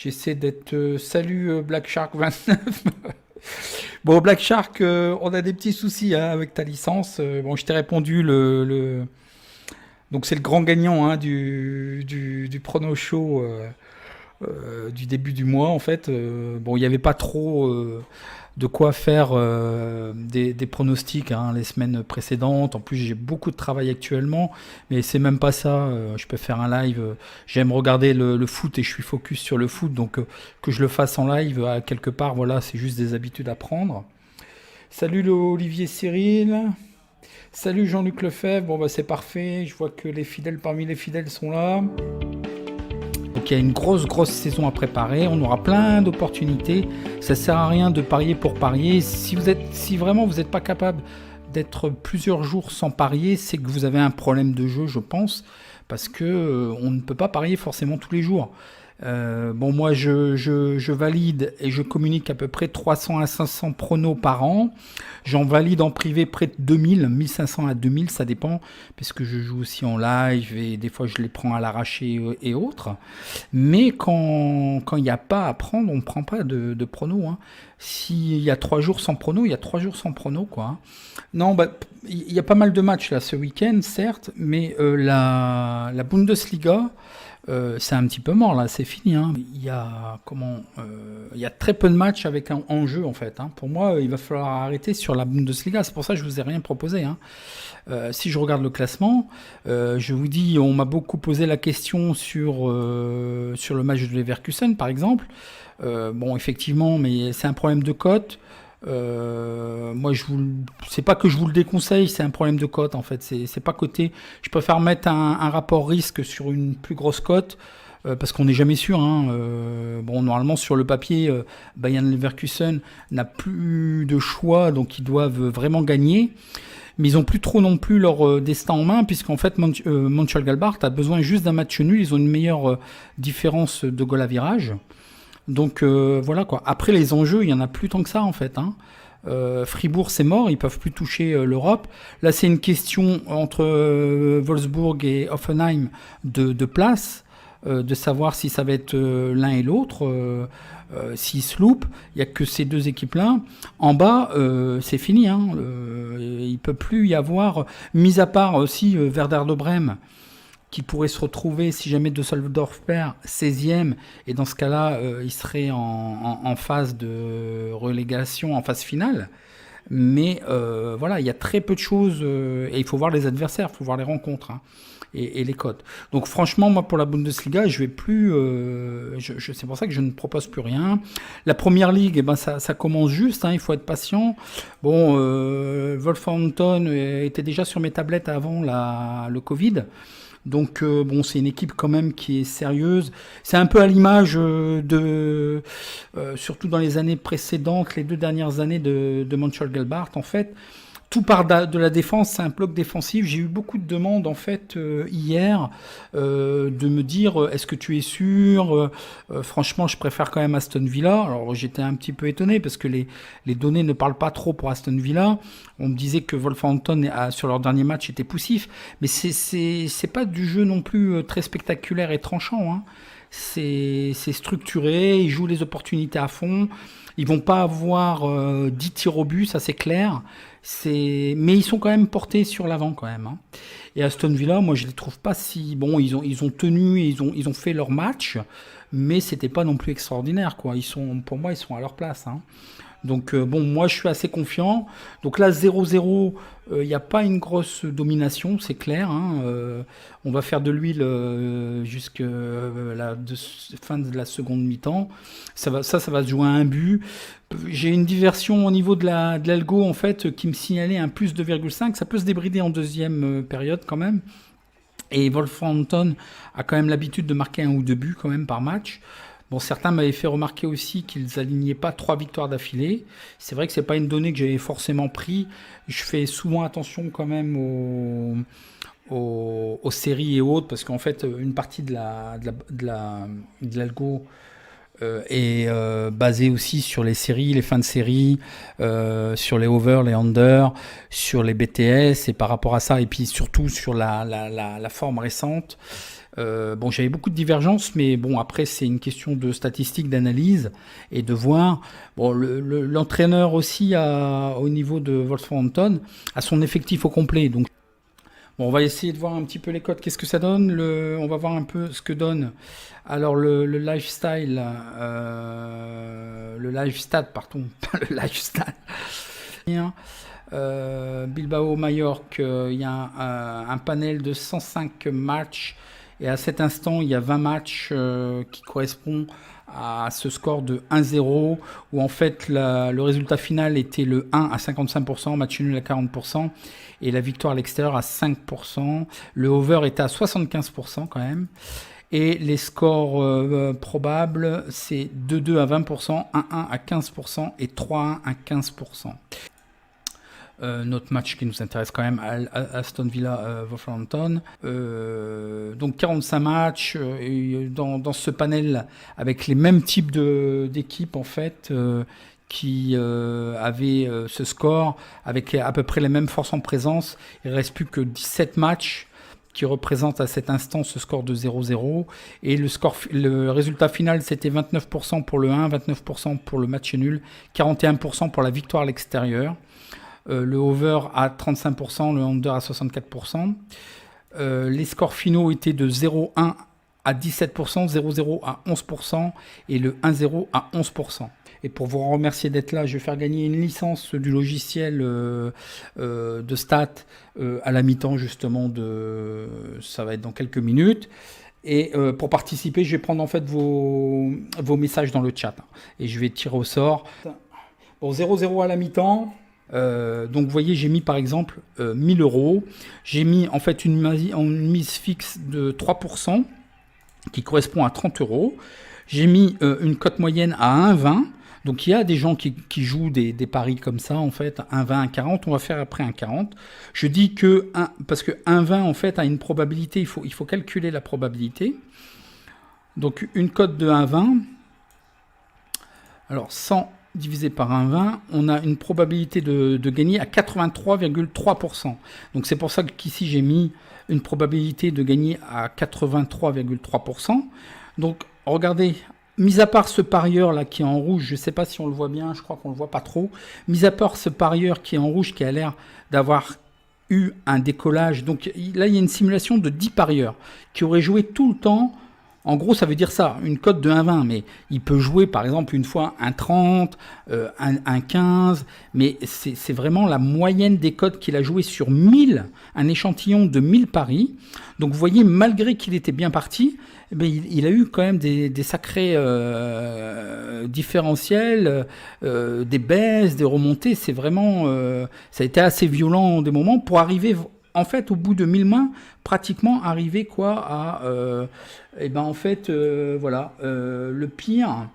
J'essaie d'être. Salut Black Shark 29. Bon, Black Shark, on a des petits soucis hein, avec ta licence. Bon, je t'ai répondu donc c'est le grand gagnant hein, du prono show du début du mois en fait. Bon, il n'y avait pas trop de quoi faire des pronostics hein, les semaines précédentes. En plus, j'ai beaucoup de travail actuellement, mais c'est même pas ça. Je peux faire un live. J'aime regarder le foot et je suis focus sur le foot, donc que je le fasse en live, quelque part, voilà, c'est juste des habitudes à prendre. Salut Olivier Cyril. Salut Jean-Luc Lefebvre. Bon, bah c'est parfait. Je vois que les fidèles parmi les fidèles sont là. Donc il y a une grosse saison à préparer, on aura plein d'opportunités, ça sert à rien de parier pour parier. Si vraiment vous n'êtes pas capable d'être plusieurs jours sans parier, c'est que vous avez un problème de jeu, je pense, parce que on ne peut pas parier forcément tous les jours. Bon, moi, je valide et je communique à peu près 300 à 500 pronos par an. J'en valide en privé près de 2000, 1500 à 2000, ça dépend, parce que je joue aussi en live et des fois je les prends à l'arraché et autres. Mais quand il n'y a pas à prendre, on ne prend pas de pronos. Hein. S'il y a 3 jours sans pronos, il y a 3 jours sans pronos, quoi. Hein. Non, bah, il y a pas mal de matchs là ce week-end, certes, mais la Bundesliga. C'est un petit peu mort là, c'est fini. Hein. Il y a très peu de matchs avec un enjeu en fait. Hein. Pour moi, il va falloir arrêter sur la Bundesliga. C'est pour ça que je vous ai rien proposé. Hein. Si je regarde le classement, je vous dis, on m'a beaucoup posé la question sur le match de Leverkusen par exemple. Bon, effectivement, mais c'est un problème de cote. Moi, c'est pas que je vous le déconseille, c'est un problème de cote en fait. C'est pas coté. Je préfère mettre un rapport risque sur une plus grosse cote parce qu'on n'est jamais sûr. Hein. Bon, normalement sur le papier, Bayern Leverkusen n'a plus de choix, donc ils doivent vraiment gagner. Mais ils ont plus trop non plus leur destin en main, puisqu'en fait Mönchengladbach a besoin juste d'un match nul. Ils ont une meilleure différence de goal à virage. Donc voilà quoi. Après les enjeux, il y en a plus tant que ça en fait. Hein. Fribourg c'est mort, ils peuvent plus toucher l'Europe. Là c'est une question entre Wolfsburg et Hoffenheim de place, de savoir si ça va être l'un et l'autre. S'ils se loupent, il n'y a que ces deux équipes-là. En bas, c'est fini. Hein. Il ne peut plus y avoir, mis à part aussi Werder de Brême, qui pourrait se retrouver, si jamais Düsseldorf perd, 16e, et dans ce cas-là, il serait en phase de relégation, en phase finale. Mais voilà, il y a très peu de choses, et il faut voir les adversaires, il faut voir les rencontres, hein, et les cotes. Donc franchement, moi, pour la Bundesliga, je vais plus... c'est pour ça que je ne propose plus rien. La Première Ligue, eh ben, ça commence juste, hein, il faut être patient. Bon, Wolverhampton était déjà sur mes tablettes avant le Covid. Donc bon, c'est une équipe quand même qui est sérieuse. C'est un peu à l'image surtout dans les années précédentes, les 2 dernières années de Mönchengladbach. En fait, tout part de la défense, c'est un bloc défensif. J'ai eu beaucoup de demandes en fait hier de me dire est-ce que tu es sûr franchement, je préfère quand même Aston Villa. Alors j'étais un petit peu étonné parce que les données ne parlent pas trop pour Aston Villa. On me disait que Wolverhampton sur leur dernier match était poussif, mais c'est pas du jeu non plus très spectaculaire et tranchant. Hein. C'est structuré, ils jouent les opportunités à fond. Ils vont pas avoir 10 tirs au but, ça c'est clair. Mais ils sont quand même portés sur l'avant quand même. Hein. Et Aston Villa, moi je les trouve pas si bon. Ils ont tenu, ils ont fait leur match, mais c'était pas non plus extraordinaire quoi. Pour moi, ils sont à leur place. Hein. Donc bon, moi je suis assez confiant. Donc là 0-0, il n'y a pas une grosse domination, c'est clair. Hein. On va faire de l'huile jusqu'à la fin de la seconde mi-temps. Ça va se jouer à un but. J'ai une diversion au niveau de l'algo en fait qui me signalait un plus 2,5. Ça peut se débrider en deuxième période quand même. Et Wolverhampton a quand même l'habitude de marquer 1 ou 2 buts quand même par match. Bon, certains m'avaient fait remarquer aussi qu'ils n'alignaient pas 3 victoires d'affilée. C'est vrai que c'est pas une donnée que j'avais forcément pris. Je fais souvent attention quand même aux séries et autres, parce qu'en fait, une partie de l'algo est basée aussi sur les séries, les fins de série, sur les over, les under, sur les BTS, et par rapport à ça, et puis surtout sur la forme récente. Bon, j'avais beaucoup de divergences, mais bon, après, c'est une question de statistique, d'analyse et de voir. Bon, l'entraîneur aussi, au niveau de Wolverhampton, a son effectif au complet. Donc, bon, on va essayer de voir un petit peu les codes. Qu'est-ce que ça donne? On va voir un peu ce que donne. Alors, le lifestyle, le lifestyle, pardon, pas le lifestyle. Bilbao, Majorque, il y a un panel de 105 matchs. Et à cet instant, il y a 20 matchs qui correspondent à ce score de 1-0, où en fait le résultat final était le 1 à 55%, match nul à 40%, et la victoire à l'extérieur à 5%. Le over était à 75% quand même. Et les scores probables, c'est 2-2 à 20%, 1-1 à 15% et 3-1 à 15%. Notre match qui nous intéresse quand même, Aston Villa Wolverhampton. Donc 45 matchs dans ce panel avec les mêmes types d'équipes en fait qui avaient ce score avec à peu près les mêmes forces en présence. Il ne reste plus que 17 matchs qui représentent à cet instant ce score de 0-0. Et le résultat final, c'était 29% pour le 1, 29% pour le match nul, 41% pour la victoire à l'extérieur. Le over à 35%, le under à 64%. Les scores finaux étaient de 0-1 à 17%, 0-0 à 11% et le 1-0 à 11%. Et pour vous remercier d'être là, je vais faire gagner une licence du logiciel de stats à la mi-temps justement. Ça va être dans quelques minutes. Et pour participer, je vais prendre en fait vos messages dans le chat. Et je vais tirer au sort. Bon, 0-0 à la mi-temps. Donc vous voyez, j'ai mis par exemple 1000 euros. J'ai mis en fait une mise fixe de 3% qui correspond à 30 euros. J'ai mis une cote moyenne à 1,20. Donc il y a des gens qui jouent des paris comme ça en fait, 1,20, 1,40. On va faire après 1,40. Je dis que parce que 1,20 en fait a une probabilité, il faut calculer la probabilité. Donc une cote de 1,20. Alors 100 divisé par 1,20, on a une probabilité de gagner à 83,3%. Donc c'est pour ça qu'ici j'ai mis une probabilité de gagner à 83,3%. Donc regardez, mis à part ce parieur là qui est en rouge, je ne sais pas si on le voit bien, je crois qu'on ne le voit pas trop, mis à part ce parieur qui est en rouge qui a l'air d'avoir eu un décollage, donc là il y a une simulation de 10 parieurs qui auraient joué tout le temps. En gros, ça veut dire ça, une cote de 1,20, mais il peut jouer par exemple une fois 1,30, 1,15, mais c'est vraiment la moyenne des cotes qu'il a joué sur 1000, un échantillon de 1000 paris. Donc vous voyez, malgré qu'il était bien parti, eh bien, il a eu quand même des sacrés différentiels, des baisses, des remontées. C'est vraiment, ça a été assez violent des moments pour arriver. En fait, au bout de 1000 mains, pratiquement arrivé quoi à en fait voilà le pire.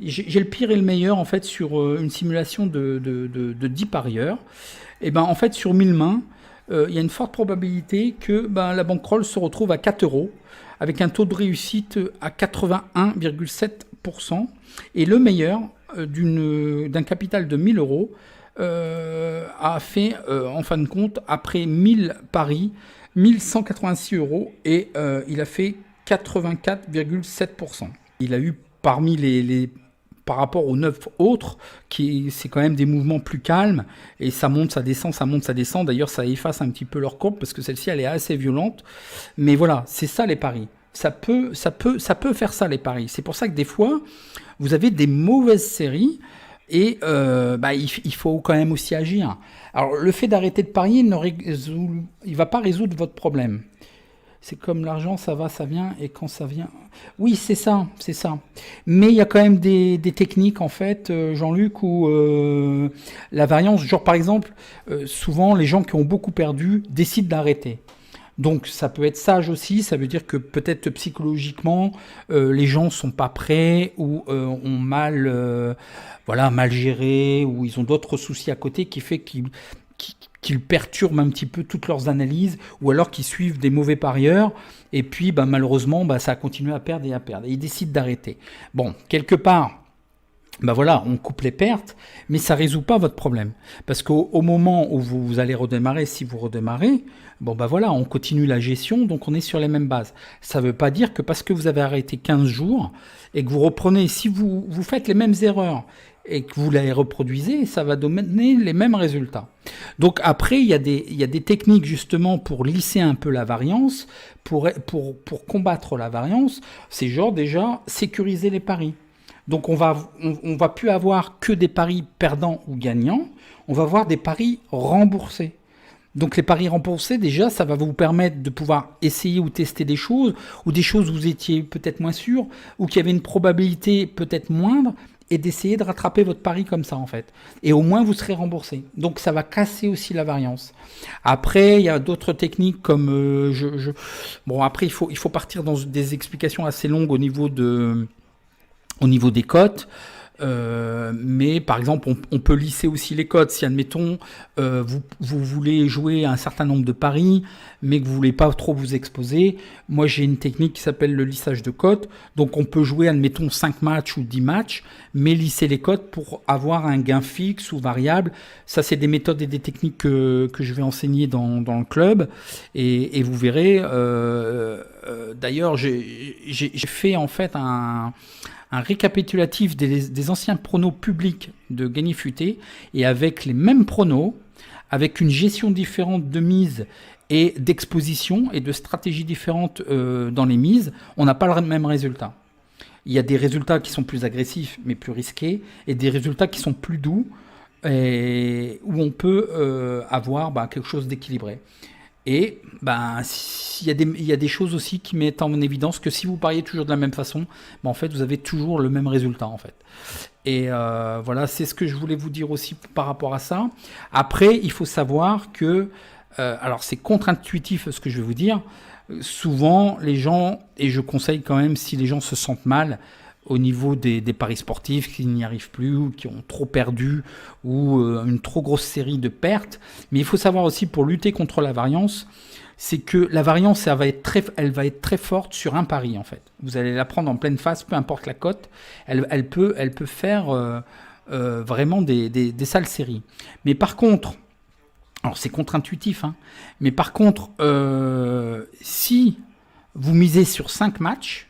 J'ai le pire et le meilleur en fait sur une simulation de 10 parieurs. Et en fait sur 1000 mains, il y a une forte probabilité que la bankroll se retrouve à 4 euros avec un taux de réussite à 81,7%. Et le meilleur d'un capital de 1000 euros a fait, en fin de compte, après 1000 paris, 1186 euros et il a fait 84,7%. Il a eu parmi par rapport aux 9 autres, c'est quand même des mouvements plus calmes et ça monte, ça descend, ça monte, ça descend. D'ailleurs, ça efface un petit peu leur courbe parce que celle-ci, elle est assez violente. Mais voilà, c'est ça les paris. Ça peut faire ça les paris. C'est pour ça que des fois, vous avez des mauvaises séries. Et il faut quand même aussi agir. Alors, le fait d'arrêter de parier, il ne va pas résoudre votre problème. C'est comme l'argent, ça va, ça vient, et quand ça vient... Oui, c'est ça, c'est ça. Mais il y a quand même des techniques, en fait, Jean-Luc, où la variance, genre par exemple, souvent, les gens qui ont beaucoup perdu décident d'arrêter. Donc ça peut être sage aussi, ça veut dire que peut-être psychologiquement, les gens ne sont pas prêts ou ont mal géré, ou ils ont d'autres soucis à côté qui fait qu'ils perturbent un petit peu toutes leurs analyses, ou alors qu'ils suivent des mauvais parieurs, et puis malheureusement ça a continué à perdre et à perdre, et ils décident d'arrêter. Bon, quelque part, bah voilà, on coupe les pertes, mais ça résout pas votre problème. Parce qu'au moment où vous allez redémarrer, si vous redémarrez, bon bah voilà, on continue la gestion, donc on est sur les mêmes bases. Ça veut pas dire que parce que vous avez arrêté 15 jours et que vous reprenez, si vous faites les mêmes erreurs et que vous les reproduisez, ça va donner les mêmes résultats. Donc après, il y a des techniques justement pour lisser un peu la variance, pour combattre la variance. C'est genre déjà sécuriser les paris. Donc on va plus avoir que des paris perdants ou gagnants, on va avoir des paris remboursés. Donc les paris remboursés, déjà, ça va vous permettre de pouvoir essayer ou tester des choses, ou des choses où vous étiez peut-être moins sûr, ou qui avaient une probabilité peut-être moindre, et d'essayer de rattraper votre pari comme ça, en fait. Et au moins, vous serez remboursé. Donc ça va casser aussi la variance. Après, il y a d'autres techniques comme... Bon, après, il faut partir dans des explications assez longues au niveau des cotes. Mais par exemple, on peut lisser aussi les cotes. Si, admettons, vous voulez jouer un certain nombre de paris, mais que vous voulez pas trop vous exposer, moi j'ai une technique qui s'appelle le lissage de cotes. Donc on peut jouer, admettons, 5 matchs ou 10 matchs, mais lisser les cotes pour avoir un gain fixe ou variable. Ça, c'est des méthodes et des techniques que je vais enseigner dans le club. Et vous verrez, d'ailleurs, j'ai fait en fait un récapitulatif des anciens pronos publics de Gagné Futé, et avec les mêmes pronos, avec une gestion différente de mise et d'exposition et de stratégies différentes dans les mises, on n'a pas le même résultat. Il y a des résultats qui sont plus agressifs mais plus risqués, et des résultats qui sont plus doux, et où on peut avoir quelque chose d'équilibré. Et ben, il y a des choses aussi qui mettent en évidence que si vous pariez toujours de la même façon, ben, en fait, vous avez toujours le même résultat, en fait. Et voilà, c'est ce que je voulais vous dire aussi par rapport à ça. Après, il faut savoir que, alors c'est contre-intuitif ce que je vais vous dire, souvent les gens, et je conseille quand même si les gens se sentent mal au niveau des paris sportifs, qui n'y arrivent plus, ou qui ont trop perdu, ou une trop grosse série de pertes. Mais il faut savoir aussi, pour lutter contre la variance, c'est que la variance, elle va être très forte sur un pari, en fait. Vous allez la prendre en pleine face, peu importe la cote, elle peut faire vraiment des sales séries. Mais par contre, alors c'est contre-intuitif, hein, mais par contre, si vous misez sur 5 matchs,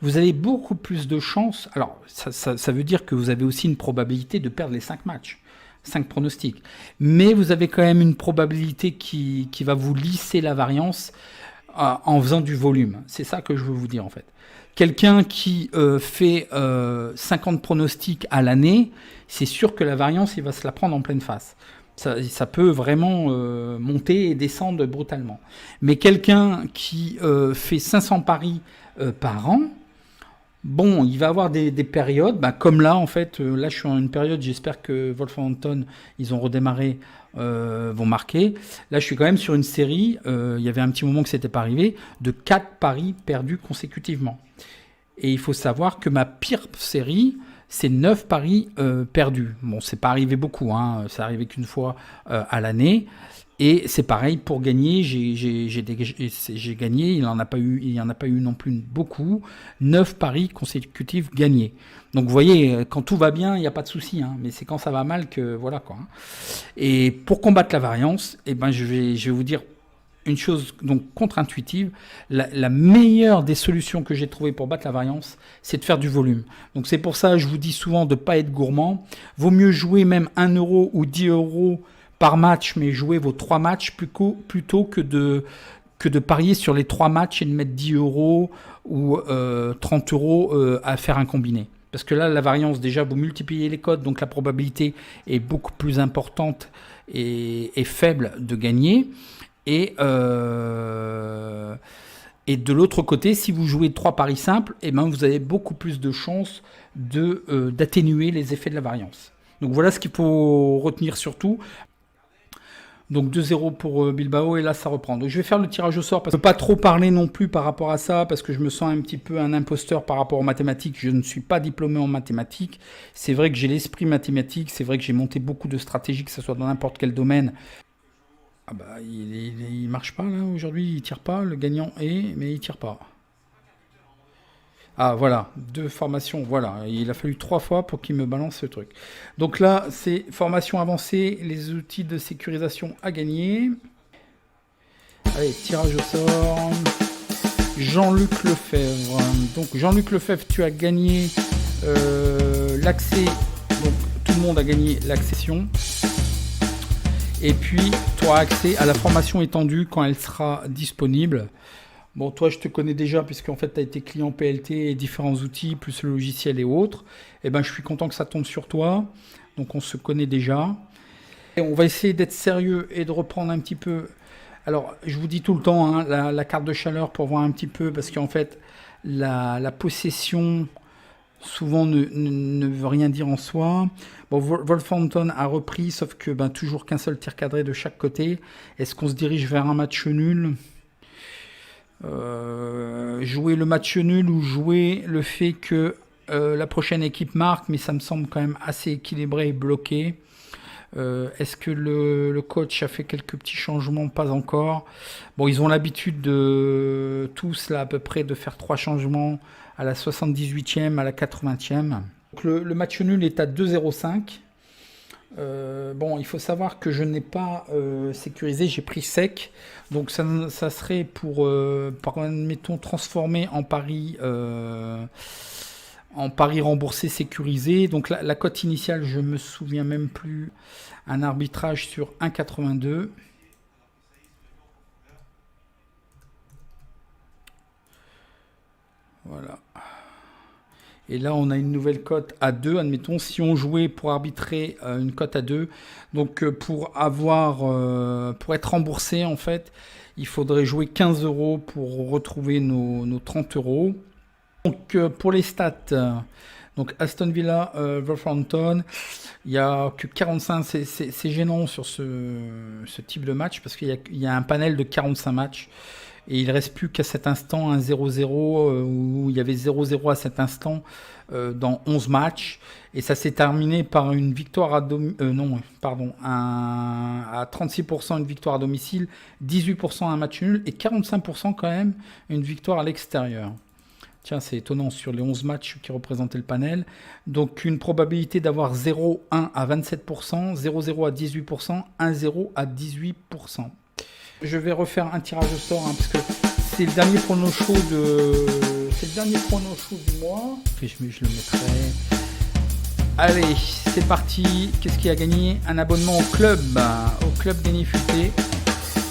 vous avez beaucoup plus de chances. Alors, ça veut dire que vous avez aussi une probabilité de perdre les 5 matchs, 5 pronostics. Mais vous avez quand même une probabilité qui va vous lisser la variance en faisant du volume. C'est ça que je veux vous dire, en fait. Quelqu'un qui fait 50 pronostics à l'année, c'est sûr que la variance, il va se la prendre en pleine face. Ça peut vraiment monter et descendre brutalement. Mais quelqu'un qui fait 500 paris par an, bon, il va avoir des périodes, comme là en fait, là je suis en une période, j'espère que Wolverhampton, ils ont redémarré, vont marquer. Là je suis quand même sur une série, il y avait un petit moment que c'était pas arrivé, de 4 paris perdus consécutivement. Et il faut savoir que ma pire série, c'est 9 paris perdus. Bon, c'est pas arrivé beaucoup, hein, c'est arrivé qu'une fois à l'année. Et c'est pareil pour gagner, j'ai gagné, il n'y en a pas eu non plus beaucoup, 9 paris consécutifs gagnés. Donc vous voyez, quand tout va bien, il n'y a pas de souci, hein, mais c'est quand ça va mal que voilà quoi. Et pour combattre la variance, eh ben, je vais vous dire une chose donc contre-intuitive, la meilleure des solutions que j'ai trouvées pour battre la variance, c'est de faire du volume. Donc c'est pour ça que je vous dis souvent de ne pas être gourmand. Vaut mieux jouer même 1 euro ou 10 euros par match, mais jouer vos 3 matchs plutôt que de parier sur les 3 matchs et de mettre 10 euros ou 30 euros à faire un combiné. Parce que là, la variance, déjà, vous multipliez les cotes, donc la probabilité est beaucoup plus importante et faible de gagner. Et de l'autre côté, si vous jouez 3 paris simples, eh ben, vous avez beaucoup plus de chances d'atténuer les effets de la variance. Donc voilà ce qu'il faut retenir surtout. Donc 2-0 pour Bilbao, et là ça reprend. Donc je vais faire le tirage au sort parce que je ne peux pas trop parler non plus par rapport à ça, parce que je me sens un petit peu un imposteur par rapport aux mathématiques. Je ne suis pas diplômé en mathématiques. C'est vrai que j'ai l'esprit mathématique, c'est vrai que j'ai monté beaucoup de stratégies, que ce soit dans n'importe quel domaine. Ah bah il marche pas là aujourd'hui, il tire pas, le gagnant est, mais il tire pas. Ah voilà, 2 formations, voilà. Il a fallu 3 fois pour qu'il me balance ce truc. Donc là, c'est formation avancée, les outils de sécurisation à gagner. Allez, tirage au sort. Jean-Luc Lefebvre. Donc Jean-Luc Lefebvre, tu as gagné l'accès. Donc tout le monde a gagné l'accession. Et puis tu auras accès à la formation étendue quand elle sera disponible. Bon, toi, je te connais déjà puisqu'en fait, tu as été client PLT et différents outils, plus le logiciel et autres. Eh ben, je suis content que ça tombe sur toi. Donc, on se connaît déjà. Et on va essayer d'être sérieux et de reprendre un petit peu. Alors, je vous dis tout le temps, hein, la carte de chaleur pour voir un petit peu, parce qu'en fait, la possession, souvent, ne veut rien dire en soi. Bon, Wolverhampton a repris, sauf que toujours qu'un seul tir cadré de chaque côté. Est-ce qu'on se dirige vers un match nul ? Jouer le match nul ou jouer le fait que la prochaine équipe marque, mais ça me semble quand même assez équilibré et bloqué. Est-ce que le coach a fait quelques petits changements? Pas encore. Bon, ils ont l'habitude de tous là à peu près de faire 3 changements à la 78e, à la 80e. Donc le match nul est à 2,05. Bon, il faut savoir que je n'ai pas sécurisé, j'ai pris sec, donc ça serait pour, admettons, transformer en pari remboursé sécurisé. Donc la cote initiale, je me souviens même plus, un arbitrage sur 1,82. Voilà. Et là, on a une nouvelle cote à 2, admettons, si on jouait pour arbitrer une cote à 2. Donc, pour être remboursé, en fait, il faudrait jouer 15 € pour retrouver nos 30 €. Donc, pour les stats, donc Aston Villa, Wolverhampton, il n'y a que 45, c'est gênant sur ce type de match, parce qu'il y a un panel de 45 matchs. Et il ne reste plus qu'à cet instant un 0-0 où il y avait 0-0 à cet instant dans 11 matchs. Et ça s'est terminé par une victoire à 36% une victoire à domicile, 18% un match nul et 45% quand même une victoire à l'extérieur. Tiens, c'est étonnant sur les 11 matchs qui représentaient le panel. Donc une probabilité d'avoir 0-1 à 27%, 0-0 à 18%, 1-0 à 18%. Je vais refaire un tirage au sort parce que c'est le dernier prono show du mois. Et je le mettrai. Allez, c'est parti. Qu'est-ce qui a gagné? Un abonnement au club Gagné-Futé.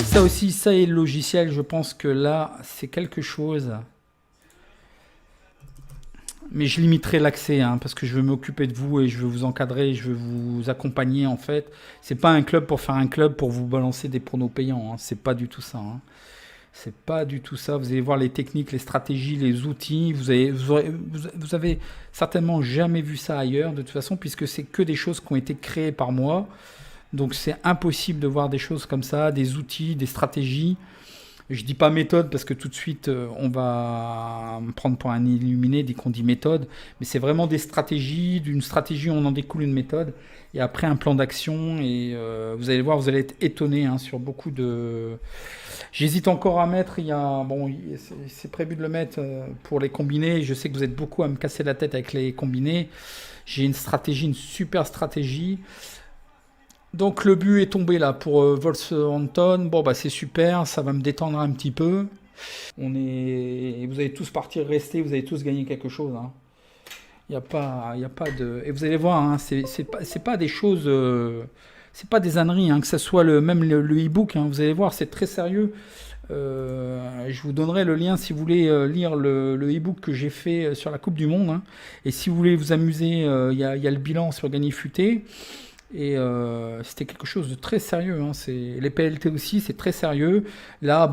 Ça aussi, ça et le logiciel, je pense que là, c'est quelque chose. Mais je limiterai l'accès parce que je veux m'occuper de vous et je veux vous encadrer, je veux vous accompagner en fait. C'est pas un club pour faire un club pour vous balancer des pronos payants. C'est pas du tout ça. C'est pas du tout ça. Vous allez voir les techniques, les stratégies, les outils. Vous avez certainement jamais vu ça ailleurs de toute façon puisque c'est que des choses qui ont été créées par moi. Donc c'est impossible de voir des choses comme ça, des outils, des stratégies. Je dis pas méthode parce que tout de suite on va me prendre pour un illuminé dès qu'on dit méthode, mais c'est vraiment des stratégies, d'une stratégie on en découle une méthode et après un plan d'action et vous allez voir, vous allez être étonné sur beaucoup de... J'hésite encore à mettre, c'est prévu de le mettre pour les combinés, je sais que vous êtes beaucoup à me casser la tête avec les combinés, j'ai une super stratégie. Donc le but est tombé là pour Wolverhampton. Bon c'est super, ça va me détendre un petit peu. Vous allez tous partir, rester, vous allez tous gagner quelque chose. Il y a pas de. Et vous allez voir, c'est pas des choses, c'est pas des âneries, que ce soit même le e-book. Vous allez voir, c'est très sérieux. Je vous donnerai le lien si vous voulez lire le e-book que j'ai fait sur la Coupe du Monde. Et si vous voulez vous amuser, il y a le bilan sur Gagné-Futé. Et c'était quelque chose de très sérieux. Les PLT aussi, c'est très sérieux. Là,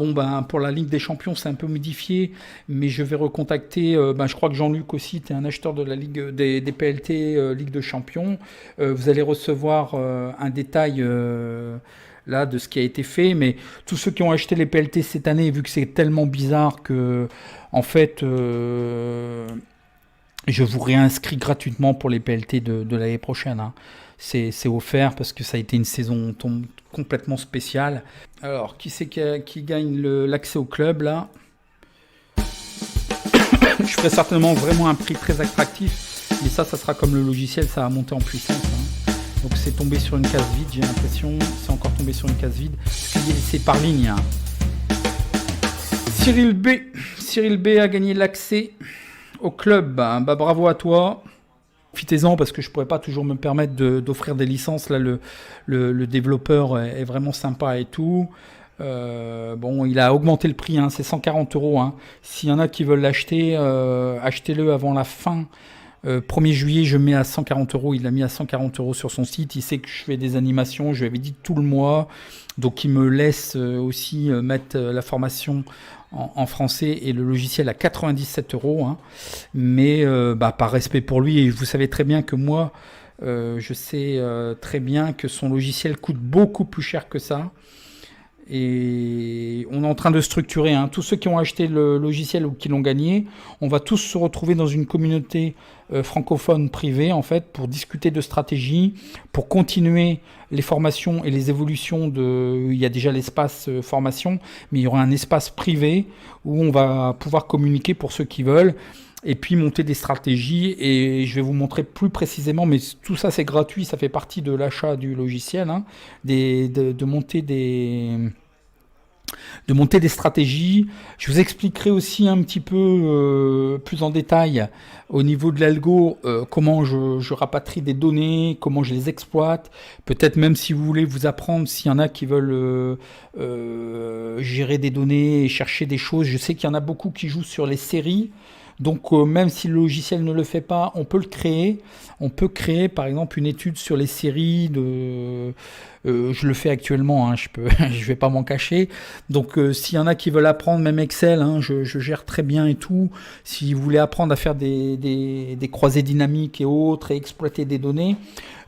pour la Ligue des Champions, c'est un peu modifié, mais je vais recontacter. Je crois que Jean-Luc aussi, tu es un acheteur de la Ligue des PLT Ligue de Champions. Vous allez recevoir un détail là de ce qui a été fait. Mais tous ceux qui ont acheté les PLT cette année, vu que c'est tellement bizarre que, en fait, je vous réinscris gratuitement pour les PLT de l'année prochaine. C'est offert parce que ça a été une saison complètement spéciale. Alors, qui c'est qui gagne l'accès au club là? Je ferai certainement vraiment un prix très attractif, mais ça sera comme le logiciel, ça va monter en puissance. Hein. Donc c'est tombé sur une case vide, j'ai l'impression. C'est encore tombé sur une case vide. C'est par ligne. Hein. Cyril B a gagné l'accès au club. Bah, bravo à toi. Profitez-en parce que je pourrais pas toujours me permettre d'offrir des licences. Là, le développeur est vraiment sympa et tout. Bon, il a augmenté le prix, hein, c'est 140 €. Hein. S'il y en a qui veulent l'acheter, achetez-le avant la fin. 1er juillet, je mets à 140 €. Il l'a mis à 140 € sur son site. Il sait que je fais des animations. Je lui avais dit tout le mois. Donc, il me laisse aussi mettre la formation en français et le logiciel à 97 €. Hein. Mais par respect pour lui, et vous savez très bien que moi, je sais très bien que son logiciel coûte beaucoup plus cher que ça. Et on est en train de structurer, hein, tous ceux qui ont acheté le logiciel ou qui l'ont gagné, on va tous se retrouver dans une communauté francophone privée en fait pour discuter de stratégie, pour continuer les formations et les évolutions de. Il y a déjà l'espace formation, mais il y aura un espace privé où on va pouvoir communiquer pour ceux qui veulent. Et puis monter des stratégies, et je vais vous montrer plus précisément, mais tout ça c'est gratuit, ça fait partie de l'achat du logiciel, hein, de monter des stratégies. Je vous expliquerai aussi un petit peu plus en détail au niveau de l'algo, comment je rapatrie des données, comment je les exploite. Peut-être même si vous voulez vous apprendre, s'il y en a qui veulent gérer des données et chercher des choses. Je sais qu'il y en a beaucoup qui jouent sur les séries. Donc même si le logiciel ne le fait pas, on peut le créer. On peut créer par exemple une étude sur les séries de... je le fais actuellement, hein, je vais pas m'en cacher. Donc s'il y en a qui veulent apprendre, même Excel, hein, je gère très bien et tout. Si vous voulez apprendre à faire des croisées dynamiques et autres et exploiter des données,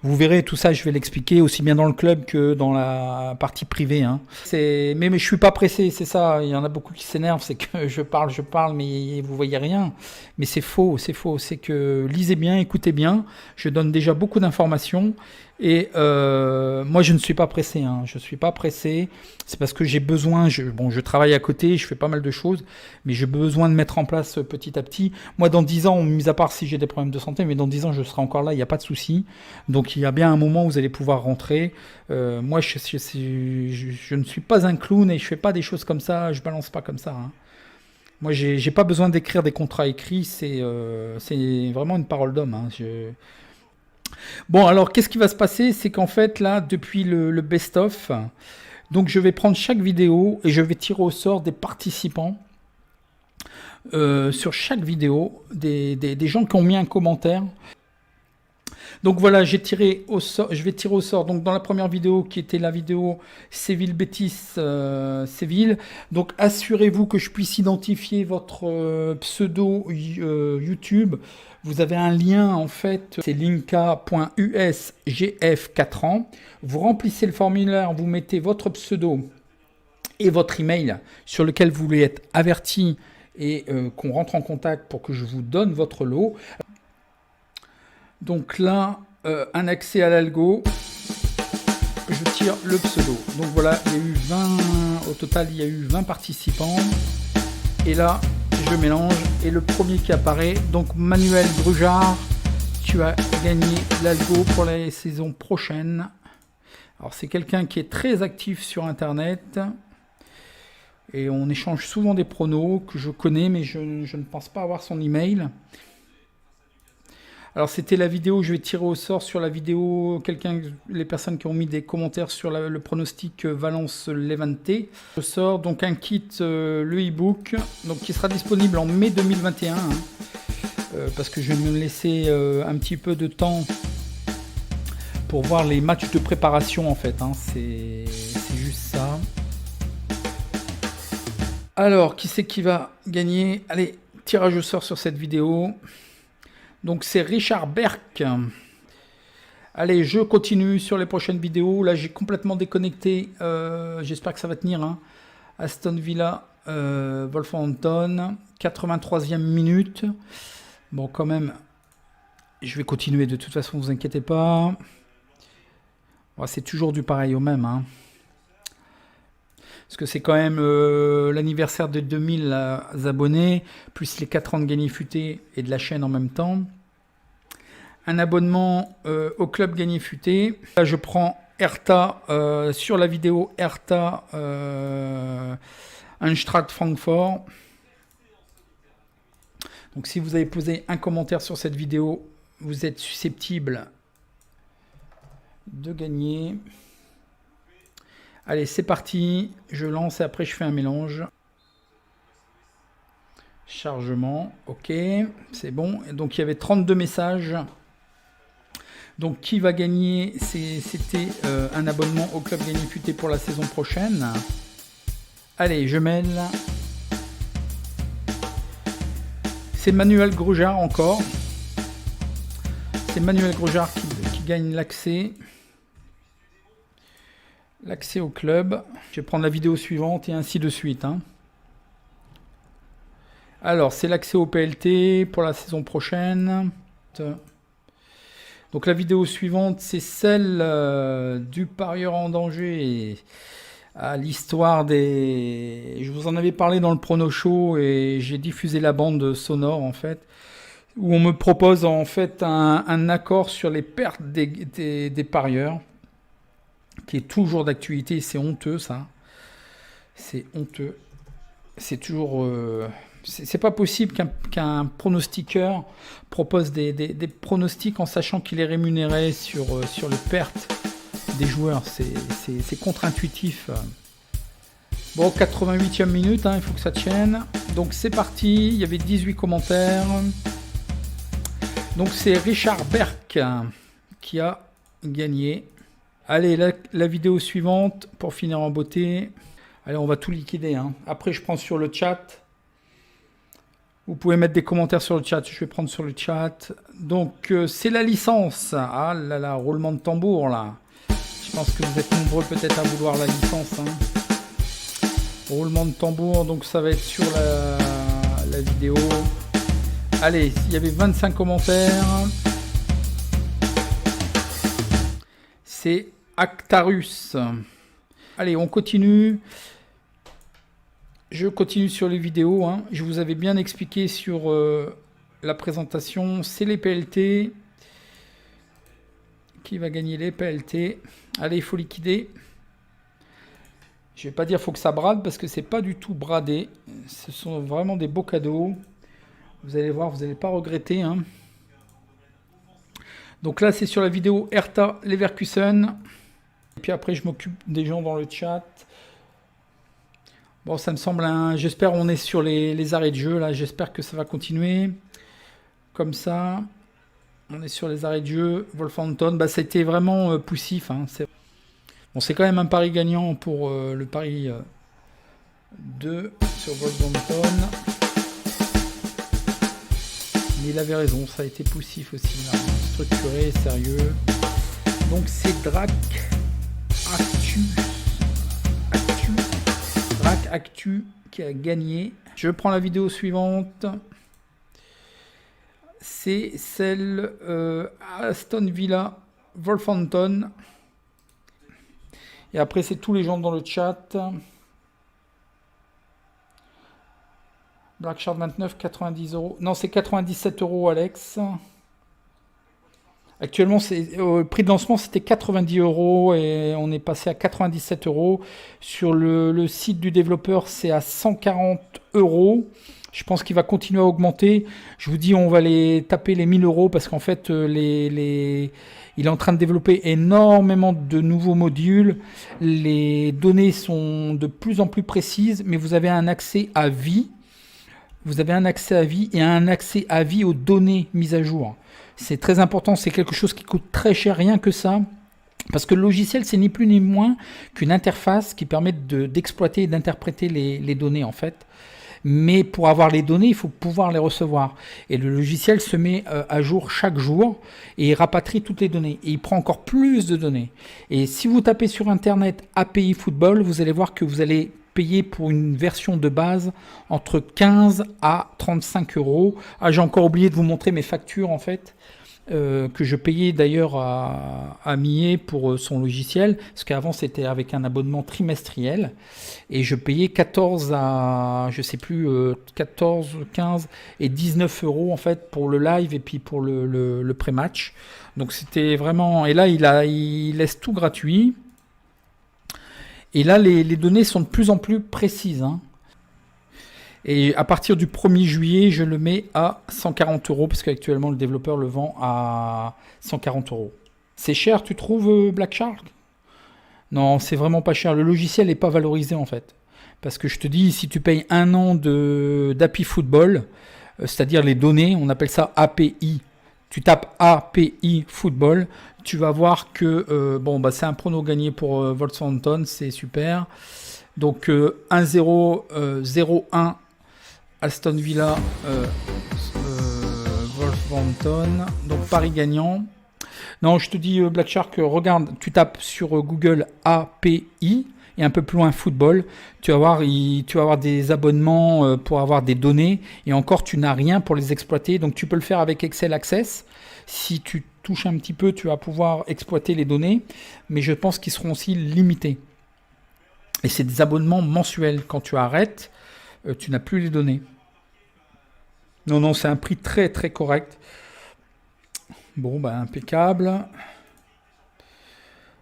vous verrez tout ça, je vais l'expliquer aussi bien dans le club que dans la partie privée. Hein. Mais je suis pas pressé, c'est ça. Il y en a beaucoup qui s'énervent, c'est que je parle, mais vous voyez rien. Mais c'est faux. C'est que lisez bien, écoutez bien. Je donne déjà beaucoup d'informations. Et moi, je ne suis pas pressé. Hein. Je ne suis pas pressé. C'est parce que j'ai besoin. Je travaille à côté, je fais pas mal de choses, mais j'ai besoin de mettre en place petit à petit. Moi, dans 10 ans, mis à part si j'ai des problèmes de santé, mais dans 10 ans, je serai encore là, il n'y a pas de souci. Donc, il y a bien un moment où vous allez pouvoir rentrer. Moi, je ne suis pas un clown et je fais pas des choses comme ça. Je balance pas comme ça. Hein. Moi, j'ai pas besoin d'écrire des contrats écrits. C'est vraiment une parole d'homme. Hein. Bon, alors, qu'est-ce qui va se passer? C'est qu'en fait, là, depuis le best-of, donc je vais prendre chaque vidéo et je vais tirer au sort des participants sur chaque vidéo, des gens qui ont mis un commentaire. Donc voilà, je vais tirer au sort. Donc dans la première vidéo qui était la vidéo Séville Betis Séville. Donc assurez-vous que je puisse identifier votre pseudo YouTube. Vous avez un lien en fait, c'est linka.usgf4 ans. Vous remplissez le formulaire, vous mettez votre pseudo et votre email sur lequel vous voulez être averti et qu'on rentre en contact pour que je vous donne votre lot. Donc là, un accès à l'algo, je tire le pseudo. Donc voilà, il y a eu 20, au total il y a eu 20 participants. Et là, je mélange et le premier qui apparaît, donc Manuel Brujard, tu as gagné l'algo pour la saison prochaine. Alors c'est quelqu'un qui est très actif sur internet. Et on échange souvent des pronos que je connais, mais je ne pense pas avoir son email. Alors c'était la vidéo, je vais tirer au sort sur la vidéo, les personnes qui ont mis des commentaires sur le pronostic Valence-Levante. Je sors donc un kit, le e-book, donc qui sera disponible en mai 2021, hein, parce que je vais me laisser un petit peu de temps pour voir les matchs de préparation en fait, hein, c'est juste ça. Alors, qui c'est qui va gagner? Allez, tirage au sort sur cette vidéo. Donc c'est Richard Berck. Allez, je continue sur les prochaines vidéos. Là, j'ai complètement déconnecté. J'espère que ça va tenir. Hein. Aston Villa, Wolverhampton, 83e minute. Bon, quand même, je vais continuer. De toute façon, ne vous inquiétez pas. Bon, c'est toujours du pareil au même. Hein. parce que c'est quand même l'anniversaire de 2000 abonnés, plus les 4 ans de Gagné-Futé et de la chaîne en même temps. Un abonnement au club Gagné-Futé. Là, je prends Hertha sur la vidéo Hertha Eintracht Francfort. Donc si vous avez posé un commentaire sur cette vidéo, vous êtes susceptible de gagner. Allez, c'est parti. Je lance et après je fais un mélange. Chargement, ok, c'est bon. Et donc il y avait 32 messages. Donc qui va gagner? C'était un abonnement au club Gagné-Futé pour la saison prochaine. Allez, je mêle. C'est Manuel Grojard encore. C'est Manuel Grojard qui gagne l'accès. L'accès au club. Je vais prendre la vidéo suivante et ainsi de suite. Hein. Alors, c'est l'accès au PLT pour la saison prochaine. Donc la vidéo suivante, c'est celle du parieur en danger. À l'histoire des... Je vous en avais parlé dans le prono show et j'ai diffusé la bande sonore en fait, où on me propose en fait un accord sur les pertes des parieurs, qui est toujours d'actualité. C'est honteux ça. C'est honteux. C'est toujours... C'est pas possible qu'un pronostiqueur propose des pronostics en sachant qu'il est rémunéré sur les pertes des joueurs. C'est contre-intuitif. Bon, 88e minute, hein, il faut que ça tienne. Donc c'est parti, il y avait 18 commentaires. Donc c'est Richard Berck qui a gagné. Allez, la vidéo suivante pour finir en beauté. Allez, on va tout liquider. Hein. Après, je prends sur le chat. Vous pouvez mettre des commentaires sur le chat, je vais prendre sur le chat. Donc, c'est la licence. Ah là là, roulement de tambour là. Je pense que vous êtes nombreux peut-être à vouloir la licence. Hein. Roulement de tambour, donc ça va être sur la vidéo. Allez, il y avait 25 commentaires. C'est Actarus. Allez, on continue. Je continue sur les vidéos. Hein. Je vous avais bien expliqué sur la présentation. C'est les PLT. Qui va gagner les PLT? Allez, il faut liquider. Je ne vais pas dire qu'il faut que ça brade parce que c'est pas du tout bradé. Ce sont vraiment des beaux cadeaux. Vous allez voir, vous n'allez pas regretter. Hein. Donc là, c'est sur la vidéo Hertha Leverkusen. Et puis après, je m'occupe des gens dans le chat. Bon, ça me semble j'espère on est sur les arrêts de jeu là. J'espère que ça va continuer comme ça. On est sur les arrêts de jeu. Wolverhampton, bah, ça a été vraiment poussif. Hein. Bon, c'est quand même un pari gagnant pour le pari 2 sur Wolverhampton. Mais il avait raison, ça a été poussif aussi. Là. Structuré, sérieux. Donc c'est Drac Actu qui a gagné. Je prends la vidéo suivante. C'est celle Aston Villa Wolverhampton. Et après c'est tous les gens dans le chat. Black Shark 29, 90 €. Non, c'est 97 € Alex. Actuellement, au prix de lancement, c'était 90 € et on est passé à 97 €. Sur le site du développeur, c'est à 140 €. Je pense qu'il va continuer à augmenter. Je vous dis, on va les taper les 1000 € parce qu'en fait, il est en train de développer énormément de nouveaux modules. Les données sont de plus en plus précises, mais vous avez un accès à vie. Vous avez un accès à vie et un accès à vie aux données mises à jour. C'est très important, c'est quelque chose qui coûte très cher, rien que ça. Parce que le logiciel, c'est ni plus ni moins qu'une interface qui permet d'exploiter et d'interpréter les données en fait. Mais pour avoir les données, il faut pouvoir les recevoir. Et le logiciel se met à jour chaque jour et il rapatrie toutes les données. Et il prend encore plus de données. Et si vous tapez sur Internet API Football, vous allez voir que vous allez payer pour une version de base entre 15 à 35 €. Ah, j'ai encore oublié de vous montrer mes factures en fait. que je payais d'ailleurs à Millet pour son logiciel, parce qu'avant c'était avec un abonnement trimestriel, et je payais 14 à, je sais plus, 14, 15 et 19 euros en fait pour le live et puis pour le pré-match. Donc c'était vraiment, et là il laisse tout gratuit, et là les données sont de plus en plus précises, hein. Et à partir du 1er juillet, je le mets à 140 euros, parce qu'actuellement le développeur le vend à 140 euros. C'est cher, tu trouves, Black Shark? Non, c'est vraiment pas cher. Le logiciel n'est pas valorisé en fait. Parce que je te dis, si tu payes un an d'API Football, c'est-à-dire les données, on appelle ça API. Tu tapes API Football, tu vas voir que bon, bah, c'est un prono gagné pour Wolverhampton, c'est super. Donc 1-0, 0-1 Aston Villa, Wolverhampton. Donc Paris gagnant. Non, je te dis, Black Shark, regarde, tu tapes sur Google API et un peu plus loin football. Tu vas avoir des abonnements pour avoir des données, et encore, tu n'as rien pour les exploiter. Donc tu peux le faire avec Excel Access. Si tu touches un petit peu, tu vas pouvoir exploiter les données, mais je pense qu'ils seront aussi limités. Et c'est des abonnements mensuels. Quand tu arrêtes, tu n'as plus les données. Non, non, c'est un prix très très correct. Bon, bah impeccable.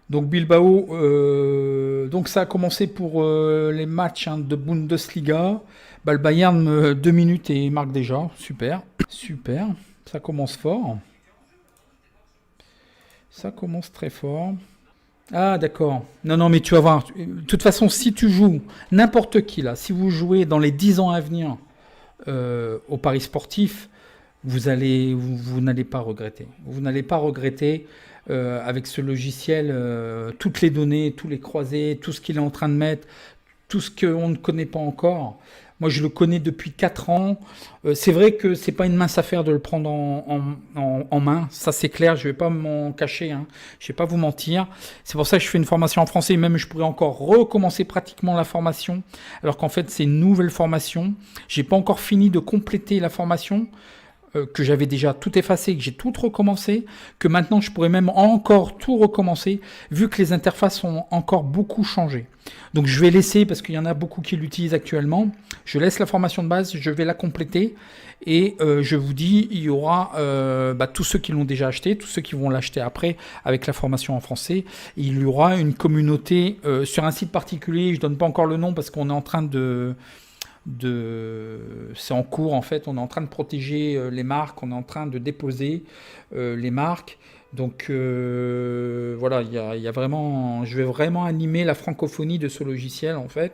Donc Bilbao, donc ça a commencé pour les matchs, hein, de Bundesliga. Bah, le Bayern, 2 minutes et marque déjà. Super, super. Ça commence fort. Ça commence très fort. Ah, d'accord. Non, non, mais tu vas voir. De toute façon, si tu joues, n'importe qui là, si vous jouez dans les 10 ans à venir au Paris sportif, vous n'allez pas regretter. Vous n'allez pas regretter avec ce logiciel, toutes les données, tous les croisés, tout ce qu'il est en train de mettre, tout ce qu'on ne connaît pas encore. Moi, je le connais depuis 4 ans. C'est vrai que c'est pas une mince affaire de le prendre en main. Ça, c'est clair. Je vais pas m'en cacher, hein. Je vais pas vous mentir. C'est pour ça que je fais une formation en français. Même, je pourrais encore recommencer pratiquement la formation. Alors qu'en fait, c'est une nouvelle formation. J'ai pas encore fini de compléter la formation, que j'avais déjà tout effacé, que j'ai tout recommencé, que maintenant je pourrais même encore tout recommencer, vu que les interfaces ont encore beaucoup changé. Donc je vais laisser, parce qu'il y en a beaucoup qui l'utilisent actuellement, je laisse la formation de base, je vais la compléter, et je vous dis, il y aura tous ceux qui l'ont déjà acheté, tous ceux qui vont l'acheter après, avec la formation en français, il y aura une communauté sur un site particulier, je donne pas encore le nom, parce qu'on est en train c'est en cours en fait, on est en train de protéger les marques, on est en train de déposer les marques. Donc voilà, il y a vraiment, je vais vraiment animer la francophonie de ce logiciel en fait.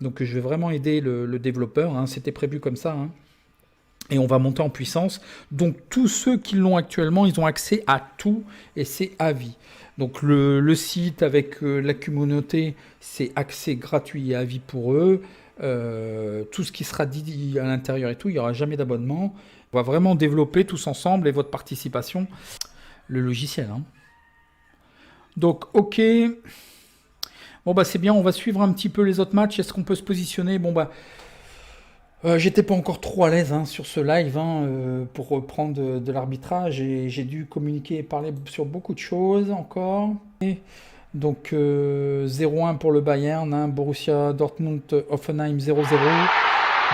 Donc je vais vraiment aider le développeur, hein, c'était prévu comme ça, hein. Et on va monter en puissance. Donc tous ceux qui l'ont actuellement, ils ont accès à tout, et c'est à vie. Donc le site avec la communauté, c'est accès gratuit et à vie pour eux. Tout ce qui sera dit à l'intérieur et tout, il n'y aura jamais d'abonnement. On va vraiment développer tous ensemble, et votre participation, le logiciel, hein. Donc ok, bon bah c'est bien, on va suivre un petit peu les autres matchs. Est-ce qu'on peut se positionner? Bon bah j'étais pas encore trop à l'aise, hein, sur ce live, hein, pour reprendre de l'arbitrage, et j'ai dû communiquer et parler sur beaucoup de choses encore. Donc 0-1 pour le Bayern, hein, Borussia Dortmund Hoffenheim 0-0,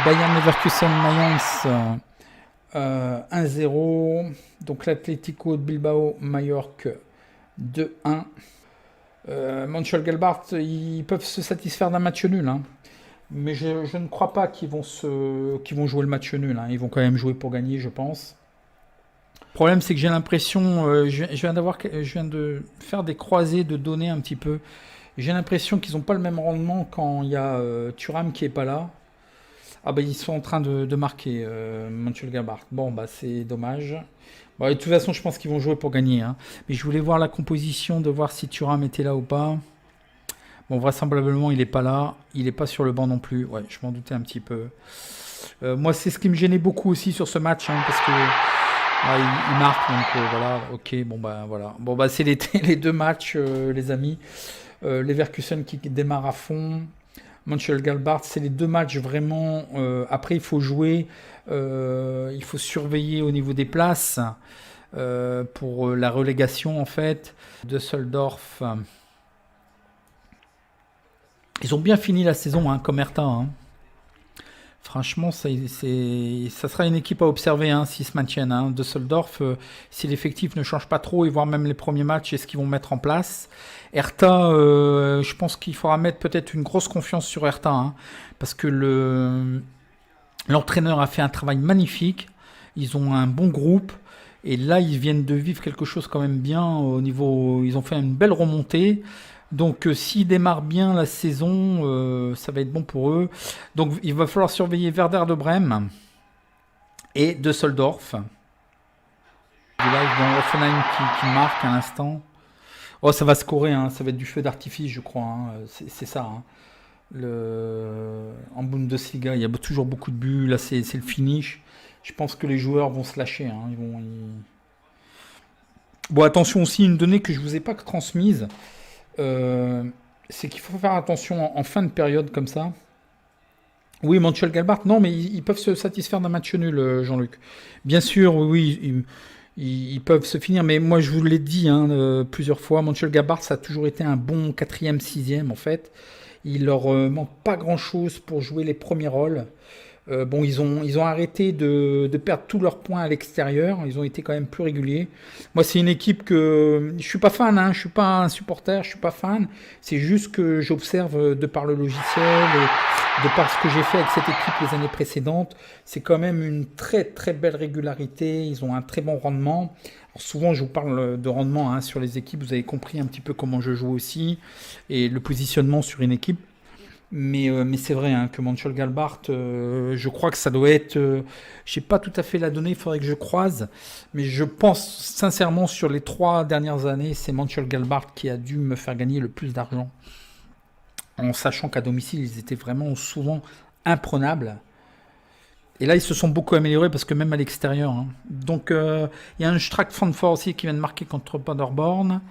Bayern Leverkusen Mayence 1-0, donc l'Atlético de Bilbao Mallorca 2-1. Mönchengladbach, ils peuvent se satisfaire d'un match nul, hein. Mais je ne crois pas qu'ils vont jouer le match nul, hein. Ils vont quand même jouer pour gagner, je pense. Le problème, c'est que j'ai l'impression, je viens de faire des croisés de données un petit peu. J'ai l'impression qu'ils n'ont pas le même rendement quand il y a Thuram qui est pas là. Ah bah ils sont en train de marquer, Mönchengladbach. Bon bah c'est dommage. Bon, et de toute façon, je pense qu'ils vont jouer pour gagner, hein. Mais je voulais voir la composition, de voir si Thuram était là ou pas. Bon, vraisemblablement, il n'est pas là. Il n'est pas sur le banc non plus. Ouais, je m'en doutais un petit peu. Moi, c'est ce qui me gênait beaucoup aussi sur ce match, hein, parce que il marque, donc voilà, ok, bon bah voilà. Bon bah c'est les deux matchs, les amis. Leverkusen qui démarre à fond. Mönchengladbach, c'est les deux matchs vraiment. Après, il faut jouer, il faut surveiller au niveau des places. pour la relégation en fait. Düsseldorf, ils ont bien fini la saison hein, comme Hertha. Hein. Franchement, ça sera une équipe à observer hein, s'ils se maintiennent. Hein. Düsseldorf, si l'effectif ne change pas trop et voir même les premiers matchs et ce qu'ils vont mettre en place. Hertha, je pense qu'il faudra mettre peut-être une grosse confiance sur Hertha. Hein, parce que l'entraîneur a fait un travail magnifique. Ils ont un bon groupe. Et là, ils viennent de vivre quelque chose quand même bien au niveau... Ils ont fait une belle remontée. Donc, s'ils démarrent bien la saison, ça va être bon pour eux. Donc, il va falloir surveiller Werder de Brême et Düsseldorf. Du live dans Offenheim qui marque à l'instant. Oh, ça va scorer, hein. Ça va être du feu d'artifice, je crois. Hein. C'est ça. Hein. En Bundesliga, il y a toujours beaucoup de buts. Là, c'est le finish. Je pense que les joueurs vont se lâcher. Hein. Bon, attention aussi, une donnée que je ne vous ai pas transmise. C'est qu'il faut faire attention en fin de période comme ça. Oui, Mönchengladbach, non, mais ils peuvent se satisfaire d'un match nul, Jean-Luc. Bien sûr, oui, ils peuvent se finir, mais moi je vous l'ai dit hein, plusieurs fois, Mönchengladbach, ça a toujours été un bon 4e, 6e en fait. Il leur manque pas grand-chose pour jouer les premiers rôles. Bon, ils ont arrêté de perdre tous leurs points à l'extérieur. Ils ont été quand même plus réguliers. Moi, c'est une équipe que je suis pas fan. Hein, je suis pas un supporter. Je suis pas fan. C'est juste que j'observe de par le logiciel et de par ce que j'ai fait avec cette équipe les années précédentes. C'est quand même une très très belle régularité. Ils ont un très bon rendement. Alors souvent, je vous parle de rendement hein, sur les équipes. Vous avez compris un petit peu comment je joue aussi et le positionnement sur une équipe. Mais c'est vrai hein, que Mönchengladbach, je crois que ça doit être... je n'ai pas tout à fait la donnée, il faudrait que je croise. Mais je pense sincèrement sur les 3 dernières années, c'est Mönchengladbach qui a dû me faire gagner le plus d'argent. En sachant qu'à domicile, ils étaient vraiment souvent imprenables. Et là, ils se sont beaucoup améliorés parce que même à l'extérieur. Hein. Donc, il y a un Eintracht Francfort aussi qui vient de marquer contre Paderborn.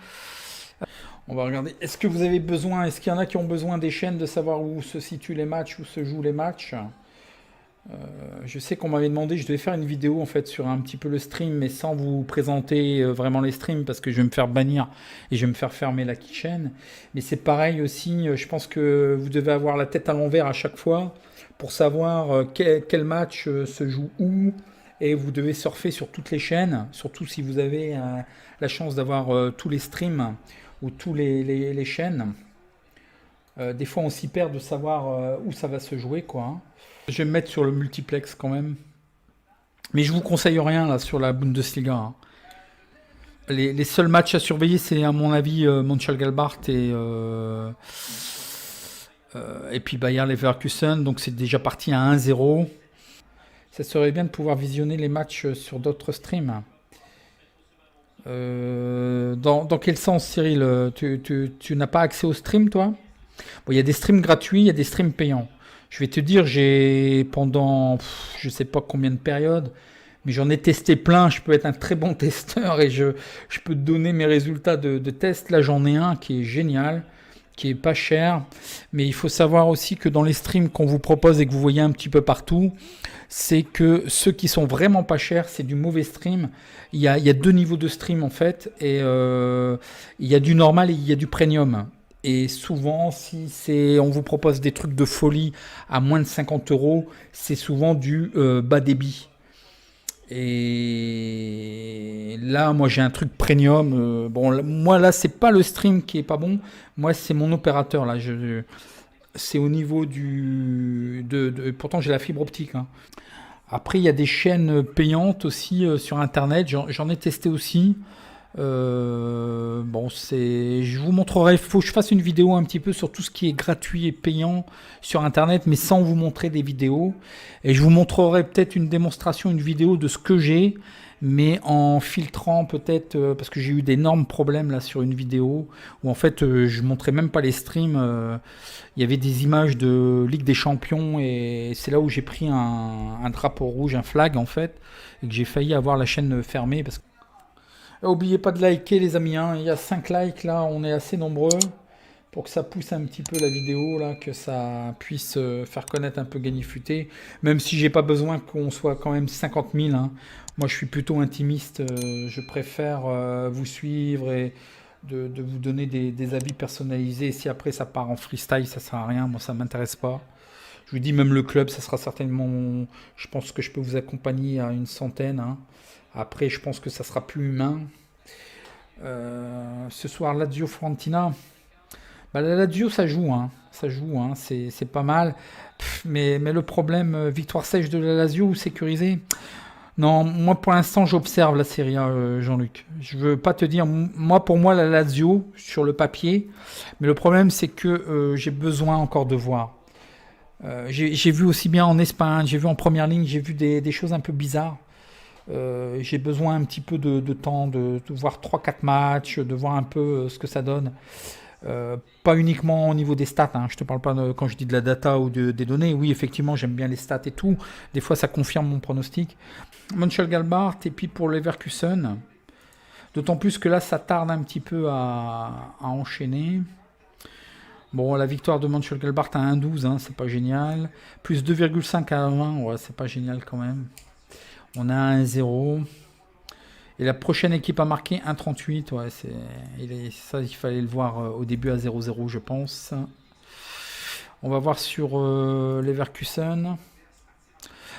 On va regarder. Est-ce que vous avez besoin, est-ce qu'il y en a qui ont besoin des chaînes de savoir où se situent les matchs, où se jouent les matchs? Je sais qu'on m'avait demandé, je devais faire une vidéo en fait sur un petit peu le stream, mais sans vous présenter vraiment les streams parce que je vais me faire bannir et je vais me faire fermer la chaîne. Mais c'est pareil aussi, je pense que vous devez avoir la tête à l'envers à chaque fois pour savoir quel match se joue où. Et vous devez surfer sur toutes les chaînes, surtout si vous avez la chance d'avoir tous les streams ou tous les chaînes. Des fois, on s'y perd de savoir où ça va se jouer, quoi. Hein. Je vais me mettre sur le multiplex quand même. Mais je vous conseille rien là sur la Bundesliga. Hein. Les seuls matchs à surveiller, c'est à mon avis Mönchengladbach et puis Bayer Leverkusen. Donc c'est déjà parti à 1-0. Ça serait bien de pouvoir visionner les matchs sur d'autres streams. Dans quel sens, Cyril? Tu n'as pas accès au stream, toi? Bon, il y a des streams gratuits, il y a des streams payants. Je vais te dire, j'ai pendant je sais pas combien de périodes, mais j'en ai testé plein. Je peux être un très bon testeur et je peux te donner mes résultats de test. Là, j'en ai un qui est génial, qui est pas cher. Mais il faut savoir aussi que dans les streams qu'on vous propose et que vous voyez un petit peu partout, c'est que ceux qui sont vraiment pas chers, c'est du mauvais stream. Il y a 2 niveaux de stream en fait, et il y a du normal et il y a du premium. Et souvent, si on vous propose des trucs de folie à moins de 50 €, c'est souvent du bas débit. Et là, moi, j'ai un truc premium. Bon, moi, là, c'est pas le stream qui est pas bon. Moi, c'est mon opérateur. Là, c'est au niveau pourtant, j'ai la fibre optique. Hein. Après, il y a des chaînes payantes aussi sur Internet. J'en ai testé aussi. Bon, je vous montrerai. Il faut que je fasse une vidéo un petit peu sur tout ce qui est gratuit et payant sur Internet, mais sans vous montrer des vidéos. Et je vous montrerai peut-être une démonstration, une vidéo de ce que j'ai, mais en filtrant peut-être, parce que j'ai eu d'énormes problèmes là sur une vidéo, où en fait je montrais même pas les streams, il y avait des images de Ligue des Champions, et c'est là où j'ai pris un drapeau rouge, un flag en fait, et que j'ai failli avoir la chaîne fermée, parce que... N'oubliez pas de liker les amis, hein. Il y a 5 likes là, on est assez nombreux. pour que ça pousse un petit peu la vidéo, là, que ça puisse faire connaître un peu Gagné Futé, même si j'ai pas besoin qu'on soit quand même 50 000, hein. Moi, je suis plutôt intimiste, je préfère vous suivre et de vous donner des avis personnalisés. Si après ça part en freestyle, ça sert à rien, moi ça m'intéresse pas. Je vous dis, même le club, ça sera certainement, je pense que je peux vous accompagner à une centaine, hein. Après, je pense que ça sera plus humain. Ce soir, Lazio Fiorentina. Bah, la Lazio, ça joue, hein. Ça joue, hein. C'est pas mal. Mais le problème, victoire sèche de la Lazio, sécurisée. Non, moi pour l'instant, j'observe la Serie A, Jean-Luc. Je veux pas te dire, moi pour moi, la Lazio, sur le papier. Mais le problème, c'est que j'ai besoin encore de voir. J'ai vu aussi bien en Espagne, j'ai vu en première ligne, j'ai vu des choses un peu bizarres. J'ai besoin un petit peu de temps, de voir 3 4 matchs, de voir un peu ce que ça donne. Pas uniquement au niveau des stats, hein. Je te parle pas quand je dis de la data ou des données. Oui, effectivement, j'aime bien les stats et tout. Des fois, ça confirme mon pronostic. Mönchengladbach et puis pour Leverkusen. D'autant plus que là, ça tarde un petit peu à enchaîner. Bon, la victoire de Mönchengladbach à 1,12, hein, c'est pas génial. Plus 2,5 à 1, ouais, c'est pas génial quand même. On a 1-0. Et la prochaine équipe a marqué 1,38. Ouais, ça, il fallait le voir au début à 0-0, je pense. On va voir sur Leverkusen.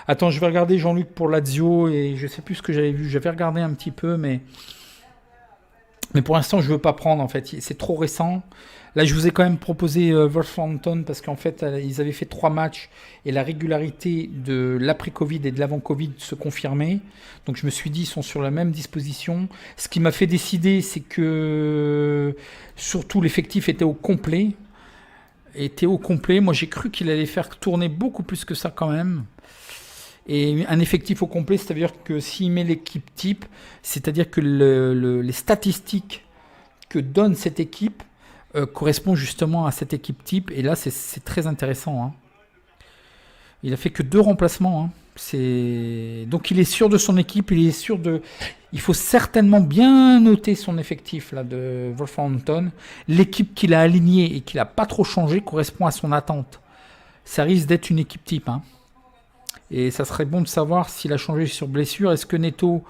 Attends, je vais regarder Jean-Luc pour Lazio et je sais plus ce que j'avais vu. J'avais regardé un petit peu, mais pour l'instant, je veux pas prendre en fait. C'est trop récent. Là, je vous ai quand même proposé Wolverhampton parce qu'en fait, ils avaient fait 3 matchs et la régularité de l'après-Covid et de l'avant-Covid se confirmait. Donc, je me suis dit, ils sont sur la même disposition. Ce qui m'a fait décider, c'est que surtout l'effectif était au complet. Moi, j'ai cru qu'il allait faire tourner beaucoup plus que ça quand même. Et un effectif au complet, c'est-à-dire que s'il met l'équipe type, c'est-à-dire que les statistiques que donne cette équipe correspondent justement à cette équipe type. Et là, c'est très intéressant, hein. Il a fait que 2 remplacements, hein. Donc il est sûr de son équipe, il faut certainement bien noter son effectif là, de Wolverhampton. L'équipe qu'il a alignée et qu'il n'a pas trop changé correspond à son attente. Ça risque d'être une équipe type, hein. Et ça serait bon de savoir s'il a changé sur blessure. Est-ce que Neto,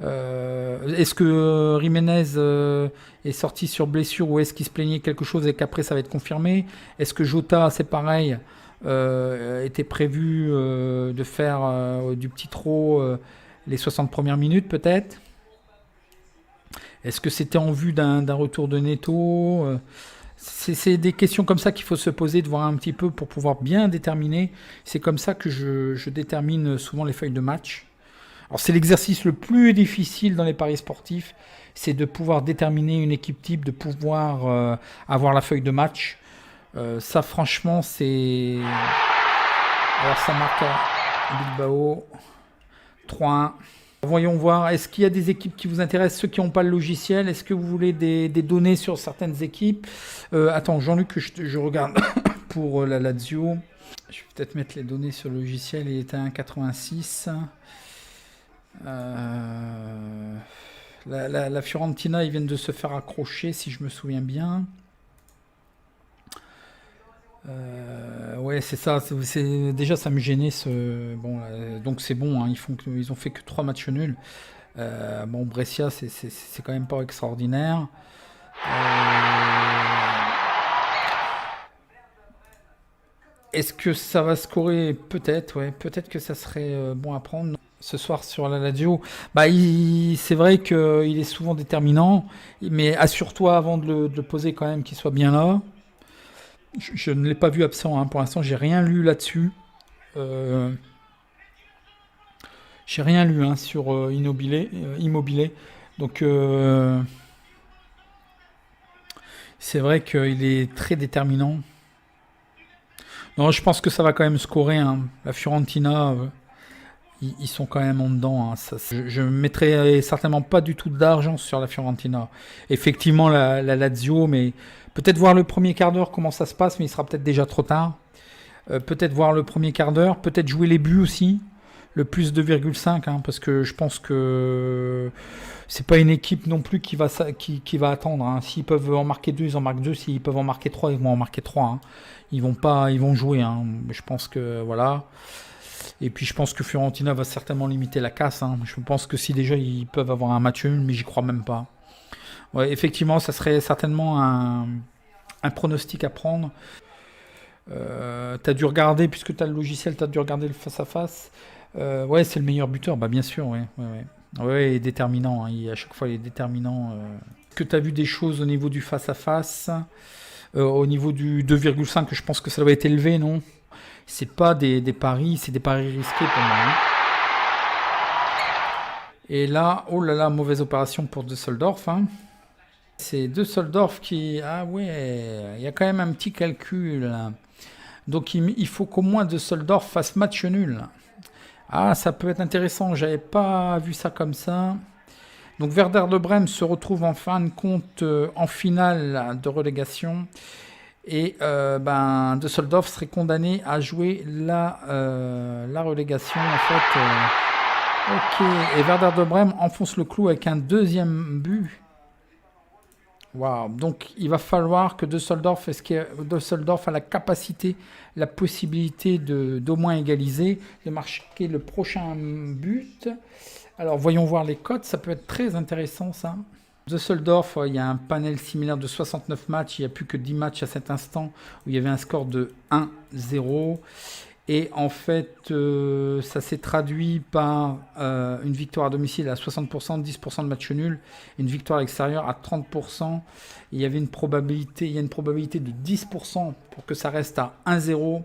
est-ce que Jiménez est sorti sur blessure ou est-ce qu'il se plaignait quelque chose et qu'après ça va être confirmé? Est-ce que Jota, c'est pareil, était prévu de faire du petit trot les 60 premières minutes peut-être? Est-ce que c'était en vue d'un retour de Neto? C'est des questions comme ça qu'il faut se poser, de voir un petit peu pour pouvoir bien déterminer. C'est comme ça que je détermine souvent les feuilles de match. Alors c'est l'exercice le plus difficile dans les paris sportifs, c'est de pouvoir déterminer une équipe type, de pouvoir avoir la feuille de match. Ça franchement c'est... Alors ça marque à Bilbao 3-1. Voyons voir, est-ce qu'il y a des équipes qui vous intéressent, ceux qui n'ont pas le logiciel? Est-ce que vous voulez des données sur certaines équipes? Attends, Jean-Luc, je regarde pour la Lazio. Je vais peut-être mettre les données sur le logiciel, il était à 1,86. La Fiorentina, ils viennent de se faire accrocher, si je me souviens bien. Ouais, c'est ça. Déjà, ça me gênait. Bon, donc c'est bon, hein, ils ont fait que 3 matchs nuls. Bon, Brescia, c'est quand même pas extraordinaire. Est-ce que ça va scorer? Peut-être, ouais. Peut-être que ça serait bon à prendre ce soir sur la Lazio. Bah, c'est vrai qu'il est souvent déterminant, mais assure-toi avant de le poser quand même qu'il soit bien là. Je ne l'ai pas vu absent, hein. Pour l'instant, j'ai rien lu là-dessus. J'ai rien lu, hein, sur Immobilier. Donc, c'est vrai qu'il est très déterminant. Non, je pense que ça va quand même scorer, hein. La Fiorentina, ils sont quand même en dedans, hein. Je ne mettrai certainement pas du tout d'argent sur la Fiorentina. Effectivement, la Lazio, mais peut-être voir le premier quart d'heure comment ça se passe, mais il sera peut-être déjà trop tard. Peut-être voir le premier quart d'heure, peut-être jouer les buts aussi. le plus 2,5, hein, parce que je pense que c'est pas une équipe non plus qui va attendre. Hein. S'ils peuvent en marquer 2, ils en marquent 2. S'ils peuvent en marquer 3, ils vont en marquer 3. Hein. Ils vont jouer. Hein. Je pense que voilà. Et puis je pense que Fiorentina va certainement limiter la casse. Hein. Je pense que si déjà ils peuvent avoir un match nul, mais j'y crois même pas. Ouais, effectivement, ça serait certainement un pronostic à prendre. T'as dû regarder, puisque t'as le logiciel, t'as dû regarder le face-à-face. Ouais, c'est le meilleur buteur, bah bien sûr, ouais. Ouais, il est déterminant, hein, à chaque fois il est déterminant. Est-ce que t'as vu des choses au niveau du face-à-face, au niveau du 2,5, je pense que ça doit être élevé, non? C'est pas des paris, c'est des paris risqués pour moi. Hein. Et là, oh là là, mauvaise opération pour Düsseldorf. Hein. C'est Düsseldorf qui... Ah ouais, il y a quand même un petit calcul. Là. Donc il faut qu'au moins Düsseldorf fasse match nul. Ah, ça peut être intéressant, j'avais pas vu ça comme ça. Donc Werder de Brême se retrouve en fin de compte en finale de relégation. Et Düsseldorf serait condamné à jouer la relégation en fait. Ok, et Werder de Brême enfonce le clou avec un deuxième but. Waouh, donc il va falloir que Düsseldorf a la capacité, la possibilité d'au moins égaliser, de marquer le prochain but. Alors voyons voir les cotes, ça peut être très intéressant ça. Düsseldorf, il y a un panel similaire de 69 matchs, il n'y a plus que 10 matchs à cet instant où il y avait un score de 1-0. Et en fait, ça s'est traduit par une victoire à domicile à 60%, 10% de match nul, et une victoire à l'extérieur à 30%. Il y a une probabilité de 10% pour que ça reste à 1-0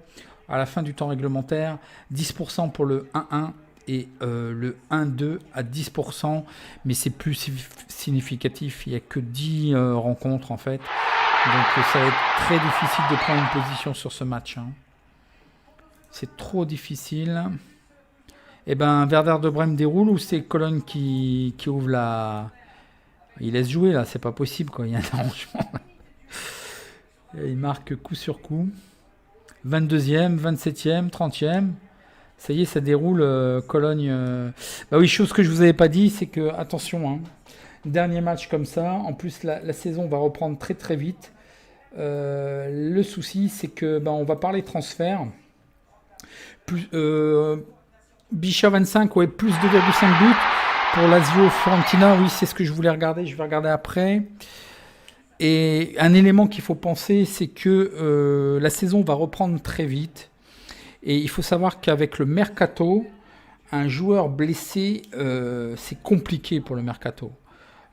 à la fin du temps réglementaire, 10% pour le 1-1 et le 1-2 à 10%, mais c'est plus significatif, il n'y a que 10 rencontres en fait. Donc ça va être très difficile de prendre une position sur ce match. Hein. C'est trop difficile. Et ben Werder de Brême déroule ou c'est Cologne qui ouvre la... Il laisse jouer là, c'est pas possible quoi, il y a un arrangement. Et il marque coup sur coup. 22e, 27e, 30e. Ça y est, ça déroule Cologne. Bah oui, chose que je vous avais pas dit, c'est que, attention, hein, dernier match comme ça, en plus la saison va reprendre très très vite. Le souci, c'est que on va parler transfert. Plus, Bichat 25, ouais, plus 2,5 buts. Pour Lazio Fiorentina, oui, c'est ce que je voulais regarder. Je vais regarder après. Et un élément qu'il faut penser, c'est que la saison va reprendre très vite. Et il faut savoir qu'avec le mercato, un joueur blessé, c'est compliqué pour le mercato.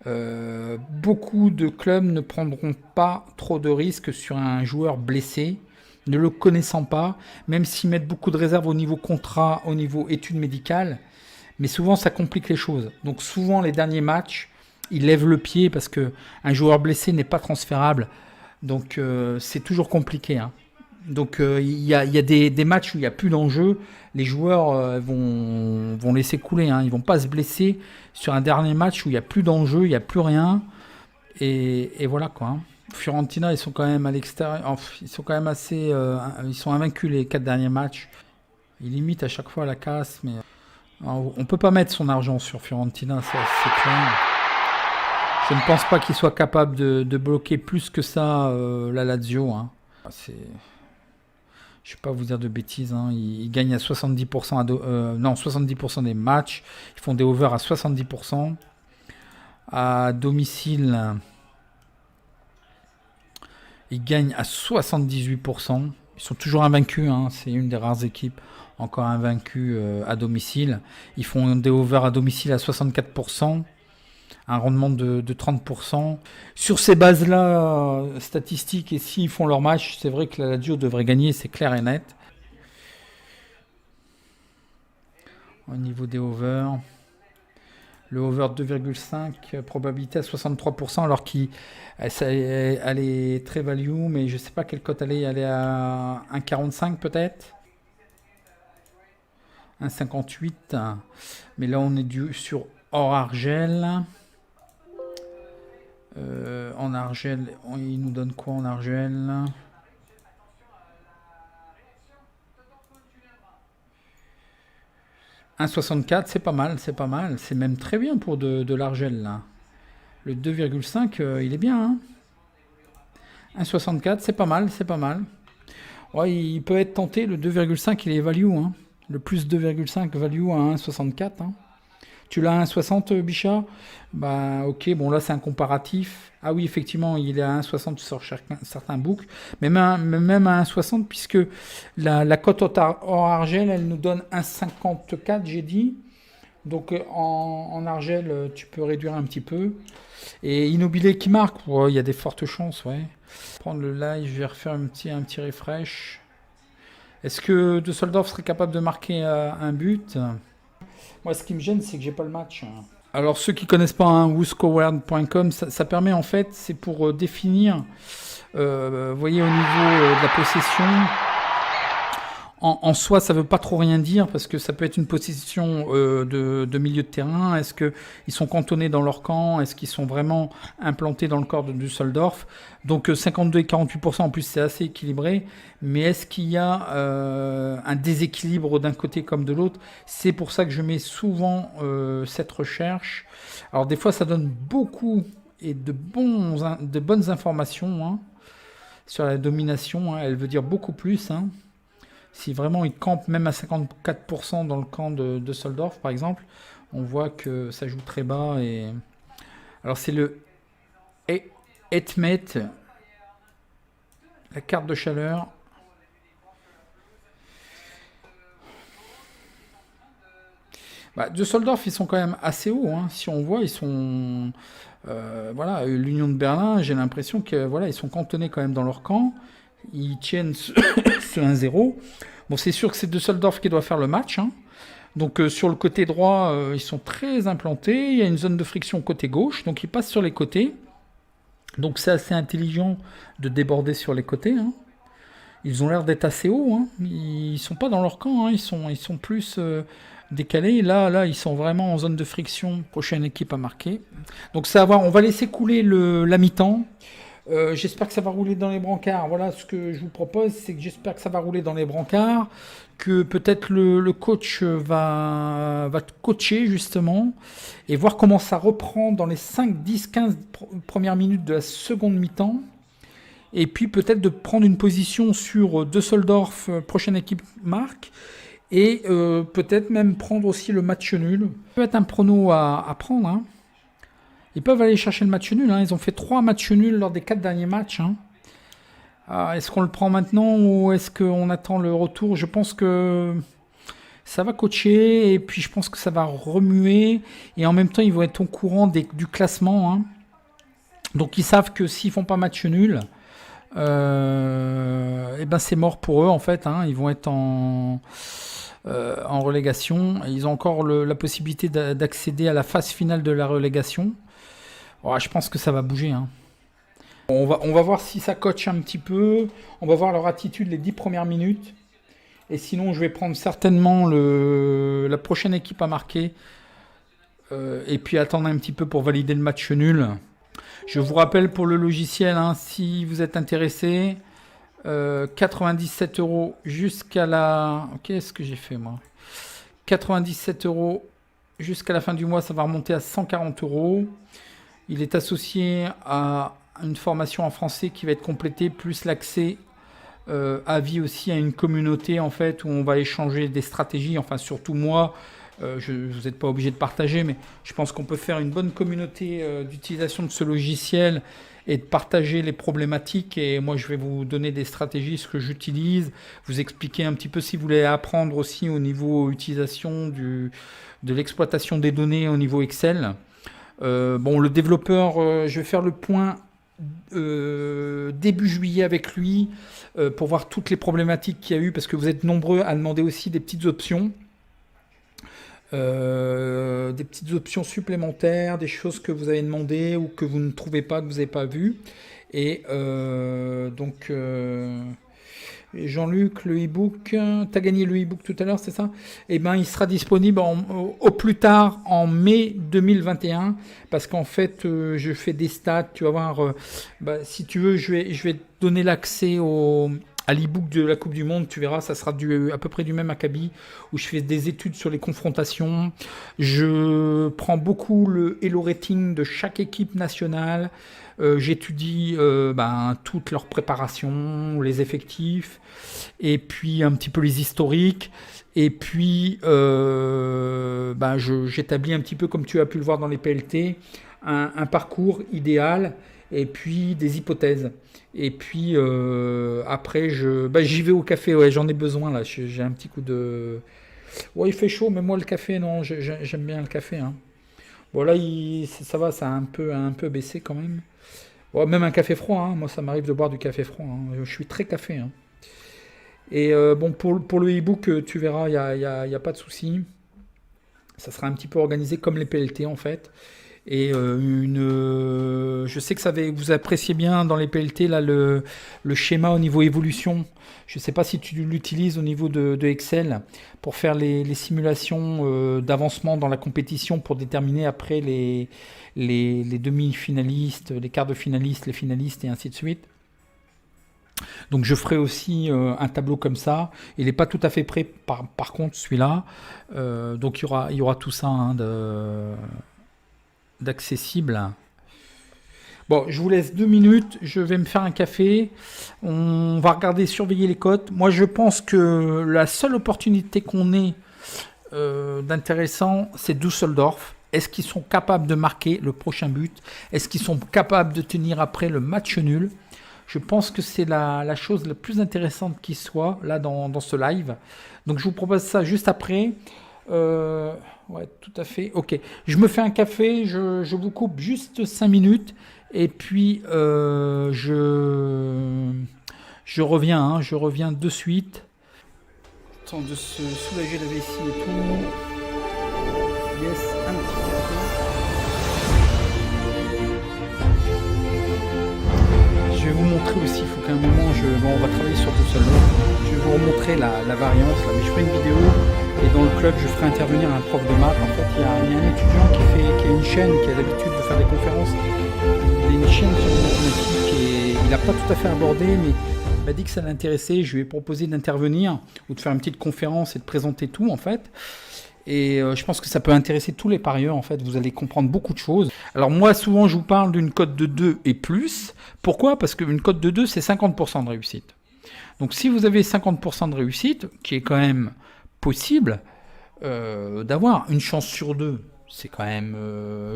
Beaucoup de clubs ne prendront pas trop de risques sur un joueur blessé, ne le connaissant pas, même s'ils mettent beaucoup de réserves au niveau contrat, au niveau études médicales. Mais souvent, ça complique les choses. Donc souvent, les derniers matchs, ils lèvent le pied parce qu'un joueur blessé n'est pas transférable. Donc c'est toujours compliqué. Hein. Donc il y a des matchs où il n'y a plus d'enjeu. Les joueurs vont laisser couler. Hein. Ils ne vont pas se blesser sur un dernier match où il n'y a plus d'enjeu, il n'y a plus rien. Et voilà quoi. Hein. Fiorentina, ils sont quand même à l'extérieur. Ils sont quand même assez... ils sont invaincus les 4 derniers matchs. Ils limitent à chaque fois la casse. Mais on ne peut pas mettre son argent sur Fiorentina, c'est clair. Je ne pense pas qu'il soit capable de bloquer plus que ça la Lazio. Hein. Je ne vais pas vous dire de bêtises. Hein. Ils gagnent à 70%, 70% des matchs. Ils font des overs à 70%. À domicile, ils gagnent à 78%. Ils sont toujours invaincus. Hein. C'est une des rares équipes encore invaincues à domicile. Ils font des overs à domicile à 64%. Un rendement de 30%. Sur ces bases-là statistiques, et s'ils font leur match, c'est vrai que la Lazio devrait gagner, c'est clair et net. Au niveau des overs, le over 2,5, probabilité à 63%, alors qu'elle est très value, mais je ne sais pas quelle cote elle est à 1,45 peut-être 1,58, mais là on est sur hors argel. En argel, il nous donne quoi en argel? 1,64, c'est pas mal, c'est pas mal. C'est même très bien pour de l'argel, là. Le 2,5, il est bien, hein. 1,64, c'est pas mal, c'est pas mal. Ouais, il peut être tenté, le 2,5, il est value, hein. Le plus 2,5 value à 1,64, hein. Tu l'as à 1,60, Bichat? Bah, ok, bon, là, c'est un comparatif. Ah oui, effectivement, il est à 1,60 sur certains books. Mais même à 1,60, puisque la cote hors argel, elle nous donne 1,54, j'ai dit. Donc, en argel, tu peux réduire un petit peu. Et Immobilier qui marque, ouais, il y a des fortes chances, ouais. Prendre le live, je vais refaire un petit refresh. Est-ce que De Soldorf serait capable de marquer un but? Moi, ce qui me gêne, c'est que j'ai pas le match. Alors, ceux qui connaissent pas hein, whoscored.com, ça permet en fait, c'est pour définir, vous voyez, au niveau de la possession. En soi, ça veut pas trop rien dire parce que ça peut être une possession de milieu de terrain. Est-ce qu'ils sont cantonnés dans leur camp? Est-ce qu'ils sont vraiment implantés dans le corps de Düsseldorf? Donc 52 et 48% en plus, c'est assez équilibré. Mais est-ce qu'il y a un déséquilibre d'un côté comme de l'autre? C'est pour ça que je mets souvent cette recherche. Alors des fois, ça donne beaucoup et de bonnes informations hein, sur la domination. Hein. Elle veut dire beaucoup plus. Hein. Si vraiment il campe même à 54% dans le camp de Düsseldorf, par exemple, on voit que ça joue très bas. Alors c'est le Etmet, la carte de chaleur. Düsseldorf, ils sont quand même assez hauts. Hein. Si on voit, ils sont... voilà, l'Union de Berlin, j'ai l'impression que voilà, ils sont cantonnés quand même dans leur camp. Ils tiennent ce 1-0. Bon, c'est sûr que c'est Düsseldorf qui doit faire le match. Hein. Donc sur le côté droit, ils sont très implantés. Il y a une zone de friction côté gauche, donc ils passent sur les côtés. Donc c'est assez intelligent de déborder sur les côtés. Hein. Ils ont l'air d'être assez hauts. Hein. Ils sont pas dans leur camp. Hein. Ils sont plus décalés. Là, ils sont vraiment en zone de friction. Prochaine équipe à marquer. Donc ça va. On va laisser couler la mi-temps. J'espère que ça va rouler dans les brancards. Voilà ce que je vous propose, c'est que j'espère que ça va rouler dans les brancards, que peut-être le coach va coacher justement et voir comment ça reprend dans les 5, 10, 15 premières minutes de la seconde mi-temps. Et puis peut-être de prendre une position sur Düsseldorf, prochaine équipe marque, et peut-être même prendre aussi le match nul. Ça peut être un prono à prendre, hein. Ils peuvent aller chercher le match nul. Hein. Ils ont fait 3 matchs nuls lors des 4 derniers matchs. Hein. Est-ce qu'on le prend maintenant ou est-ce qu'on attend le retour? Je pense que ça va coacher et puis je pense que ça va remuer. Et en même temps, ils vont être au courant du classement. Hein. Donc ils savent que s'ils font pas match nul, et ben c'est mort pour eux en fait. Hein. Ils vont être en relégation. Ils ont encore la possibilité d'accéder à la phase finale de la relégation. Oh, je pense que ça va bouger. Hein. On va voir si ça coach un petit peu. On va voir leur attitude les 10 premières minutes. Et sinon, je vais prendre certainement la prochaine équipe à marquer. Et puis attendre un petit peu pour valider le match nul. Je vous rappelle pour le logiciel, hein, si vous êtes intéressé, 97 € jusqu'à la... Qu'est-ce que j'ai fait moi? 97 € jusqu'à la fin du mois, ça va remonter à 140 €. Il est associé à une formation en français qui va être complétée, plus l'accès à vie aussi à une communauté en fait où on va échanger des stratégies. Enfin, surtout moi, vous n'êtes pas obligé de partager, mais je pense qu'on peut faire une bonne communauté d'utilisation de ce logiciel et de partager les problématiques. Et moi, je vais vous donner des stratégies, ce que j'utilise, vous expliquer un petit peu si vous voulez apprendre aussi au niveau utilisation de l'exploitation des données au niveau Excel. Bon, le développeur, je vais faire le point début juillet avec lui pour voir toutes les problématiques qu'il y a eu, parce que vous êtes nombreux à demander aussi des petites options. Des petites options supplémentaires, des choses que vous avez demandé ou que vous ne trouvez pas, que vous n'avez pas vu. Et donc... Jean-Luc, le e-book, tu as gagné le e-book tout à l'heure, c'est ça? Eh bien, il sera disponible au plus tard en mai 2021, parce qu'en fait, je fais des stats, tu vas voir, si tu veux, je vais te donner l'accès à l'e-book de la Coupe du Monde, tu verras, ça sera à peu près du même acabit, où je fais des études sur les confrontations. Je prends beaucoup le Elo Rating de chaque équipe nationale. J'étudie toute leur préparation, les effectifs, et puis un petit peu les historiques. Et puis, j'établis un petit peu, comme tu as pu le voir dans les PLT, un parcours idéal et puis des hypothèses. Et puis après, j'y vais au café. Ouais, j'en ai besoin là. J'ai un petit coup de. Ouais, il fait chaud, mais moi le café, non, j'aime bien le café, hein. Bon là, ça va, ça a un peu baissé quand même. Ouais, même un café froid, hein. Moi, ça m'arrive de boire du café froid, hein. Je suis très café, hein. Et bon, pour le e-book, tu verras, y a pas de souci. Ça sera un petit peu organisé comme les PLT en fait. Et je sais que vous appréciez bien dans les PLT là, le schéma au niveau évolution. Je ne sais pas si tu l'utilises au niveau de Excel pour faire les simulations d'avancement dans la compétition pour déterminer après les demi-finalistes, les quarts de finalistes, les finalistes et ainsi de suite. Donc je ferai aussi un tableau comme ça. Il n'est pas tout à fait prêt par contre celui-là. Donc il y aura tout ça, hein, d'accessible. Bon, je vous laisse 2 minutes. Je vais me faire un café. On va regarder, surveiller les cotes. Moi, je pense que la seule opportunité qu'on ait d'intéressant, c'est Düsseldorf. Est-ce qu'ils sont capables de marquer le prochain but? Est-ce qu'ils sont capables de tenir après le match nul? Je pense que c'est la chose la plus intéressante qui soit là dans ce live. Donc je vous propose ça juste après. Ouais, tout à fait. Ok. Je me fais un café, je vous coupe juste 5 minutes. Et puis je reviens, hein, je reviens de suite. Temps de se soulager la vessie et tout. Yes, un petit café. Je vais vous montrer aussi, il faut qu'à un moment, on va travailler sur tout seul. Je vais vous remontrer la variance, là, mais je ferai une vidéo et dans le club, je ferai intervenir un prof de maths. En fait, il y a un étudiant qui a une chaîne, qui a l'habitude de faire des conférences. Il a une chaîne sur les mathématiques et il n'a pas tout à fait abordé, mais il m'a dit que ça l'intéressait. Je lui ai proposé d'intervenir ou de faire une petite conférence et de présenter tout, en fait. Et je pense que ça peut intéresser tous les parieurs, en fait. Vous allez comprendre beaucoup de choses. Alors moi, souvent, je vous parle d'une cote de 2 et plus. Pourquoi? Parce qu'une cote de 2, c'est 50% de réussite. Donc si vous avez 50% de réussite, qui est quand même possible d'avoir une chance sur 2, c'est quand même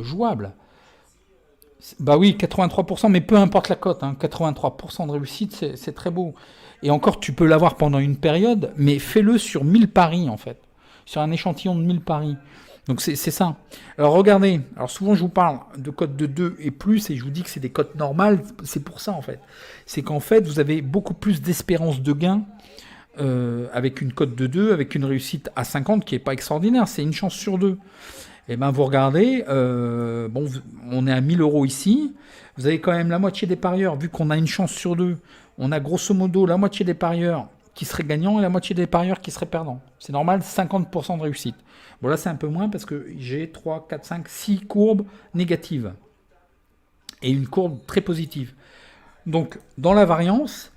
jouable. Bah oui, 83%, mais peu importe la cote, hein, 83% de réussite, c'est très beau. Et encore, tu peux l'avoir pendant une période, mais fais-le sur 1000 paris, en fait. Sur un échantillon de 1000 paris. Donc c'est ça. Alors regardez, alors souvent je vous parle de cotes de 2 et plus, et je vous dis que c'est des cotes normales, c'est pour ça en fait. C'est qu'en fait, vous avez beaucoup plus d'espérance de gain avec une cote de 2, avec une réussite à 50 qui n'est pas extraordinaire, c'est une chance sur 2. Et ben vous regardez, on est à 1000 euros ici, vous avez quand même la moitié des parieurs, vu qu'on a une chance sur 2, on a grosso modo la moitié des parieurs qui seraient gagnants et la moitié des parieurs qui seraient perdants. C'est normal, 50% de réussite. Bon là c'est un peu moins parce que j'ai 3, 4, 5, 6 courbes négatives et une courbe très positive. Donc dans la variance,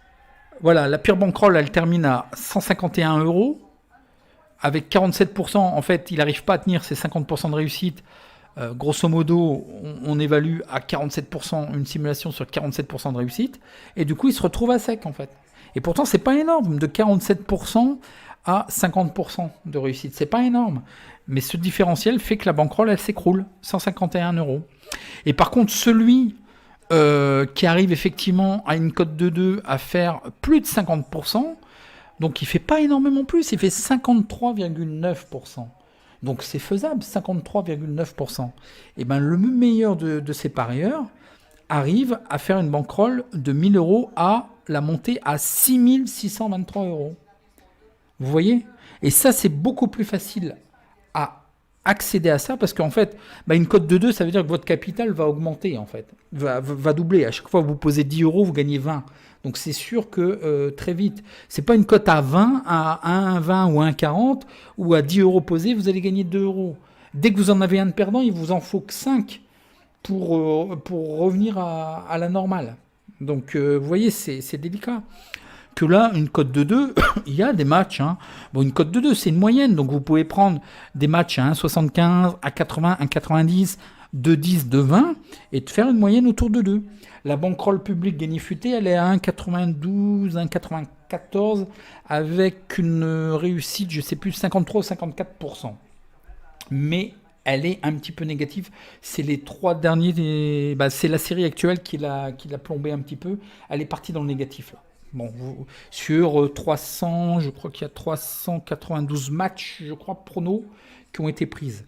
voilà, la pire bankroll elle termine à 151 euros. Avec 47%, en fait, il n'arrive pas à tenir ses 50% de réussite. Grosso modo, on évalue à 47%, une simulation sur 47% de réussite. Et du coup, il se retrouve à sec, en fait. Et pourtant, c'est pas énorme, de 47% à 50% de réussite. C'est pas énorme. Mais ce différentiel fait que la bankroll, elle s'écroule. 151 euros. Et par contre, celui qui arrive effectivement à une cote de 2 à faire plus de 50%, donc il ne fait pas énormément plus, il fait 53,9%. Donc c'est faisable, 53,9%. Et bien le meilleur de ces parieurs arrive à faire une bankroll de 1000 euros à la montée à 6623 euros. Vous voyez? Et ça, c'est beaucoup plus facile à accéder à ça parce qu'en fait, une cote de 2, ça veut dire que votre capital va augmenter, en fait, va doubler. À chaque fois que vous posez 10 euros, vous gagnez 20. Donc c'est sûr que très vite, c'est pas une cote à 20, à 1,20 ou 1,40 ou à 10 euros posés, vous allez gagner 2 euros. Dès que vous en avez un de perdant, il vous en faut que 5 pour revenir à la normale. Donc vous voyez, c'est délicat. que là, une cote de 2, il y a des matchs. Hein. Bon, une cote de 2, c'est une moyenne. Donc, vous pouvez prendre des matchs à 1,75, à 80, à 90, 2,10, 2,20 et de faire une moyenne autour de 2. La bankroll publique Gagné-Futé, elle est à 1,92, 1,94 avec une réussite, je ne sais plus, 53 ou 54%. Mais elle est un petit peu négative. C'est les 3 derniers. C'est la série actuelle qui l'a plombé un petit peu. Elle est partie dans le négatif là. Bon, sur 300, je crois qu'il y a 392 matchs, je crois, pronos qui ont été prises.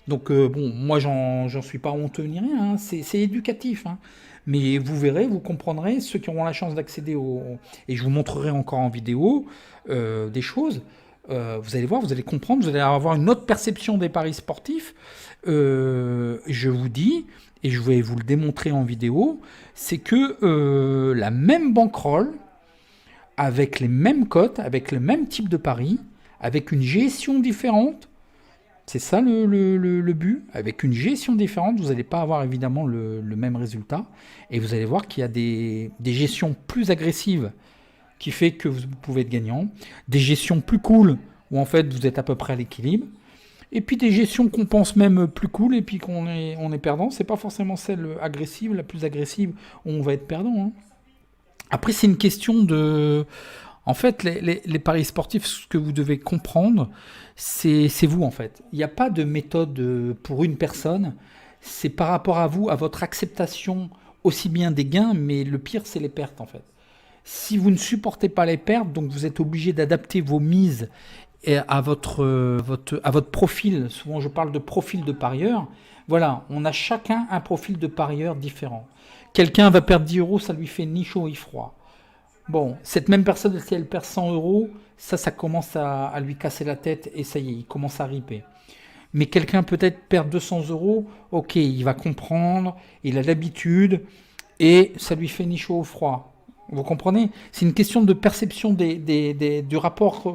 Donc bon, moi j'en suis pas honteux ni rien, hein. C'est éducatif. Hein. Mais vous verrez, vous comprendrez, ceux qui auront la chance d'accéder au... Et je vous montrerai encore en vidéo des choses. Vous allez voir, vous allez comprendre, vous allez avoir une autre perception des paris sportifs. Je vous dis, et je vais vous le démontrer en vidéo, c'est que la même bankroll, avec les mêmes cotes, avec le même type de pari, avec une gestion différente, c'est ça le but. Avec une gestion différente, vous n'allez pas avoir évidemment le même résultat. Et vous allez voir qu'il y a des gestions plus agressives qui fait que vous pouvez être gagnant. Des gestions plus cool, où en fait vous êtes à peu près à l'équilibre. Et puis des gestions qu'on pense même plus cool et puis qu'on est perdant. C'est pas forcément celle agressive, la plus agressive, où on va être perdant. Hein. Après, c'est une question de... En fait, les paris sportifs, ce que vous devez comprendre, c'est vous, en fait. Il n'y a pas de méthode pour une personne. C'est par rapport à vous, à votre acceptation aussi bien des gains, mais le pire, c'est les pertes, en fait. Si vous ne supportez pas les pertes, donc vous êtes obligé d'adapter vos mises à votre profil. Souvent, je parle de profil de parieur. Voilà, on a chacun un profil de parieur différent. Quelqu'un va perdre 10 euros, ça lui fait ni chaud ni froid. Bon, cette même personne, si elle perd 100 euros, ça commence à lui casser la tête et ça y est, il commence à riper. Mais quelqu'un peut-être perd 200 euros, ok, il va comprendre, il a l'habitude et ça lui fait ni chaud ni froid. Vous comprenez? C'est une question de perception du rapport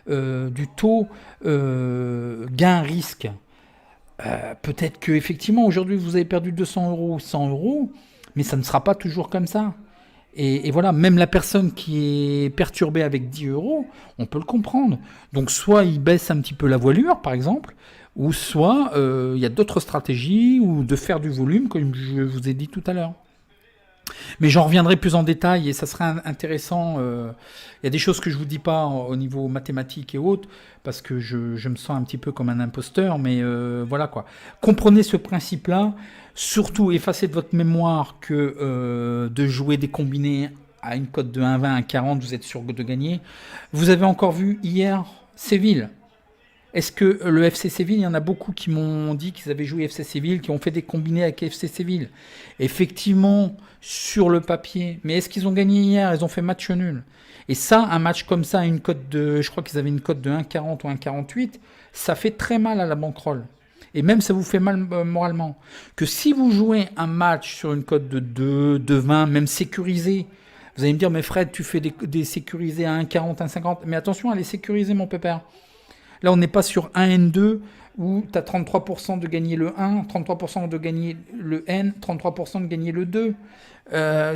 du taux gain-risque. Peut-être que effectivement aujourd'hui vous avez perdu 200 euros ou 100 euros, mais ça ne sera pas toujours comme ça. Et voilà, même la personne qui est perturbée avec 10 euros, on peut le comprendre. Donc soit il baisse un petit peu la voilure, par exemple, ou soit il y a d'autres stratégies, ou de faire du volume, comme je vous ai dit tout à l'heure. Mais j'en reviendrai plus en détail et ça sera intéressant. Il y a des choses que je ne vous dis pas au niveau mathématique et autres, parce que je me sens un petit peu comme un imposteur, mais voilà quoi. Comprenez ce principe-là, surtout effacez de votre mémoire que de jouer des combinés à une cote de 1,20, 1,40, vous êtes sûr de gagner. Vous avez encore vu hier Séville. Est-ce que le FC Séville, il y en a beaucoup qui m'ont dit qu'ils avaient joué FC Séville, qui ont fait des combinés avec FC Séville. Effectivement, sur le papier. Mais est-ce qu'ils ont gagné hier? Ils ont fait match nul. Et ça, un match comme ça, une cote de, je crois qu'ils avaient une cote de 1,40 ou 1,48, ça fait très mal à la bankroll. Et même ça vous fait mal moralement. Que si vous jouez un match sur une cote de 2, de 20, même sécurisé, vous allez me dire, mais Fred, tu fais des sécurisés à 1,40, 1,50. Mais attention, elle est sécurisée, mon pépère. Là, on n'est pas sur 1 N2 où tu as 33% de gagner le 1, 33% de gagner le N, 33% de gagner le 2.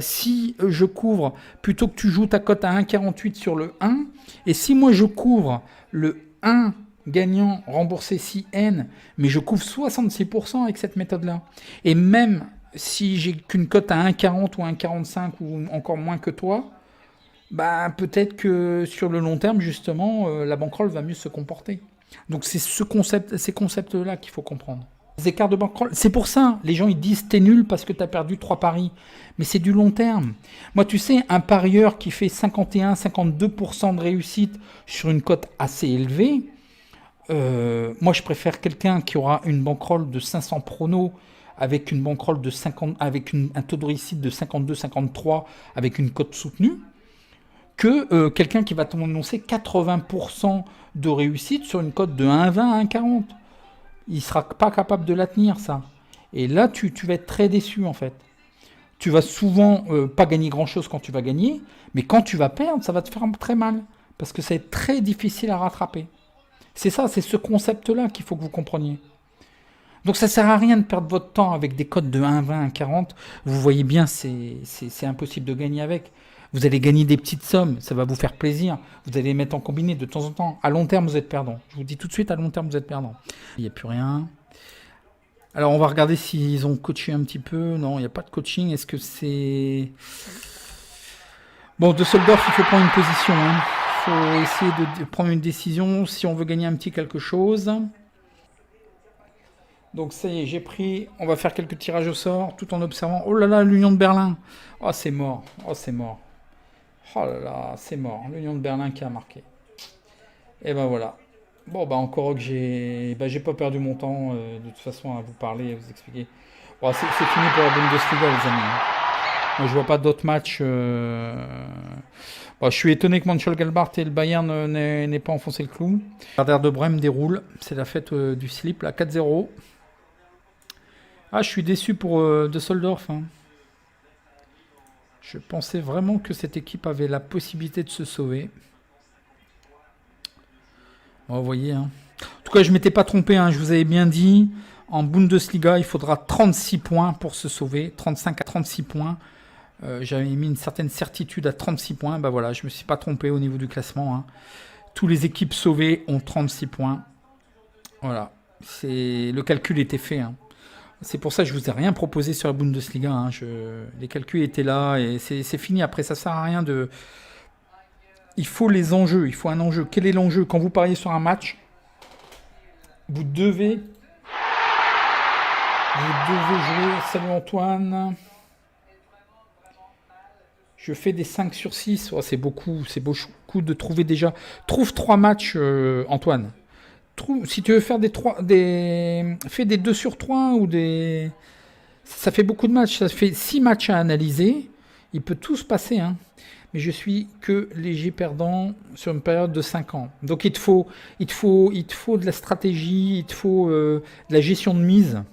Si je couvre, plutôt que tu joues ta cote à 1,48 sur le 1, et si moi je couvre le 1 gagnant remboursé 6 N, mais je couvre 66% avec cette méthode-là. Et même si j'ai qu'une cote à 1,40 ou 1,45 ou encore moins que toi, bah, peut-être que sur le long terme, justement, la bankroll va mieux se comporter. Donc c'est ces concepts-là qu'il faut comprendre. Les écarts de bankroll, c'est pour ça, les gens ils disent t'es nul parce que t'as perdu 3 paris. Mais c'est du long terme. Moi, tu sais, un parieur qui fait 51-52% de réussite sur une cote assez élevée, moi je préfère quelqu'un qui aura une bankroll de 500 pronos avec une bankroll de 50, avec un taux de réussite de 52-53 avec une cote soutenue, que quelqu'un qui va t'annoncer 80% de réussite sur une cote de 1,20 à 1,40. Il ne sera pas capable de la tenir, ça. Et là, tu vas être très déçu, en fait. Tu vas souvent pas gagner grand-chose quand tu vas gagner, mais quand tu vas perdre, ça va te faire très mal, parce que ça va être très difficile à rattraper. C'est ça, c'est ce concept-là qu'il faut que vous compreniez. Donc ça ne sert à rien de perdre votre temps avec des cotes de 1,20, 1,40. Vous voyez bien, c'est impossible de gagner avec. Vous allez gagner des petites sommes, ça va vous faire plaisir. Vous allez les mettre en combiné de temps en temps. À long terme, vous êtes perdant. Je vous dis tout de suite, à long terme, vous êtes perdant. Il n'y a plus rien. Alors, on va regarder s'ils ont coaché un petit peu. Non, il n'y a pas de coaching. Est-ce que c'est... Bon, Düsseldorf, il faut prendre une position. Il faut essayer de prendre une décision si on veut gagner un petit quelque chose. Donc ça y est, j'ai pris... On va faire quelques tirages au sort tout en observant... Oh là là, l'Union de Berlin. Oh, c'est mort. Oh, c'est mort. Oh là là, c'est mort. L'Union de Berlin qui a marqué. Et ben voilà. Bon, bah encore que j'ai pas perdu mon temps de toute façon à vous parler, à vous expliquer. Bon, c'est fini pour la Bundesliga, les amis. Moi, je vois pas d'autres matchs. Bon, je suis étonné que Mönchengladbach et le Bayern n'aient pas enfoncé le clou. Werder de Brême déroule. C'est la fête du slip, là, 4-0. Ah, je suis déçu pour Düsseldorf. Hein. Je pensais vraiment que cette équipe avait la possibilité de se sauver. Bon, vous voyez. Hein. En tout cas, je ne m'étais pas trompé. Hein. Je vous avais bien dit, en Bundesliga, il faudra 36 points pour se sauver. 35 à 36 points. J'avais mis une certaine certitude à 36 points. Ben voilà, je ne me suis pas trompé au niveau du classement. Hein. Tous les équipes sauvées ont 36 points. Voilà. Le calcul était fait. Hein. C'est pour ça que je ne vous ai rien proposé sur la Bundesliga. Hein. Les calculs étaient là et c'est fini. Après, ça ne sert à rien de... Il faut les enjeux. Il faut un enjeu. Quel est l'enjeu? Quand vous pariez sur un match, vous devez jouer. Salut Antoine. Je fais des 5 sur 6. Oh, c'est beaucoup de trouver déjà. Trouve 3 matchs, Antoine. Si tu veux faire fais des 2 sur 3 ou des... Ça fait beaucoup de matchs. Ça fait 6 matchs à analyser. Il peut tout se passer. Hein. Mais je suis que léger perdant sur une période de 5 ans. Donc il te faut de la stratégie, il te faut de la gestion de mise.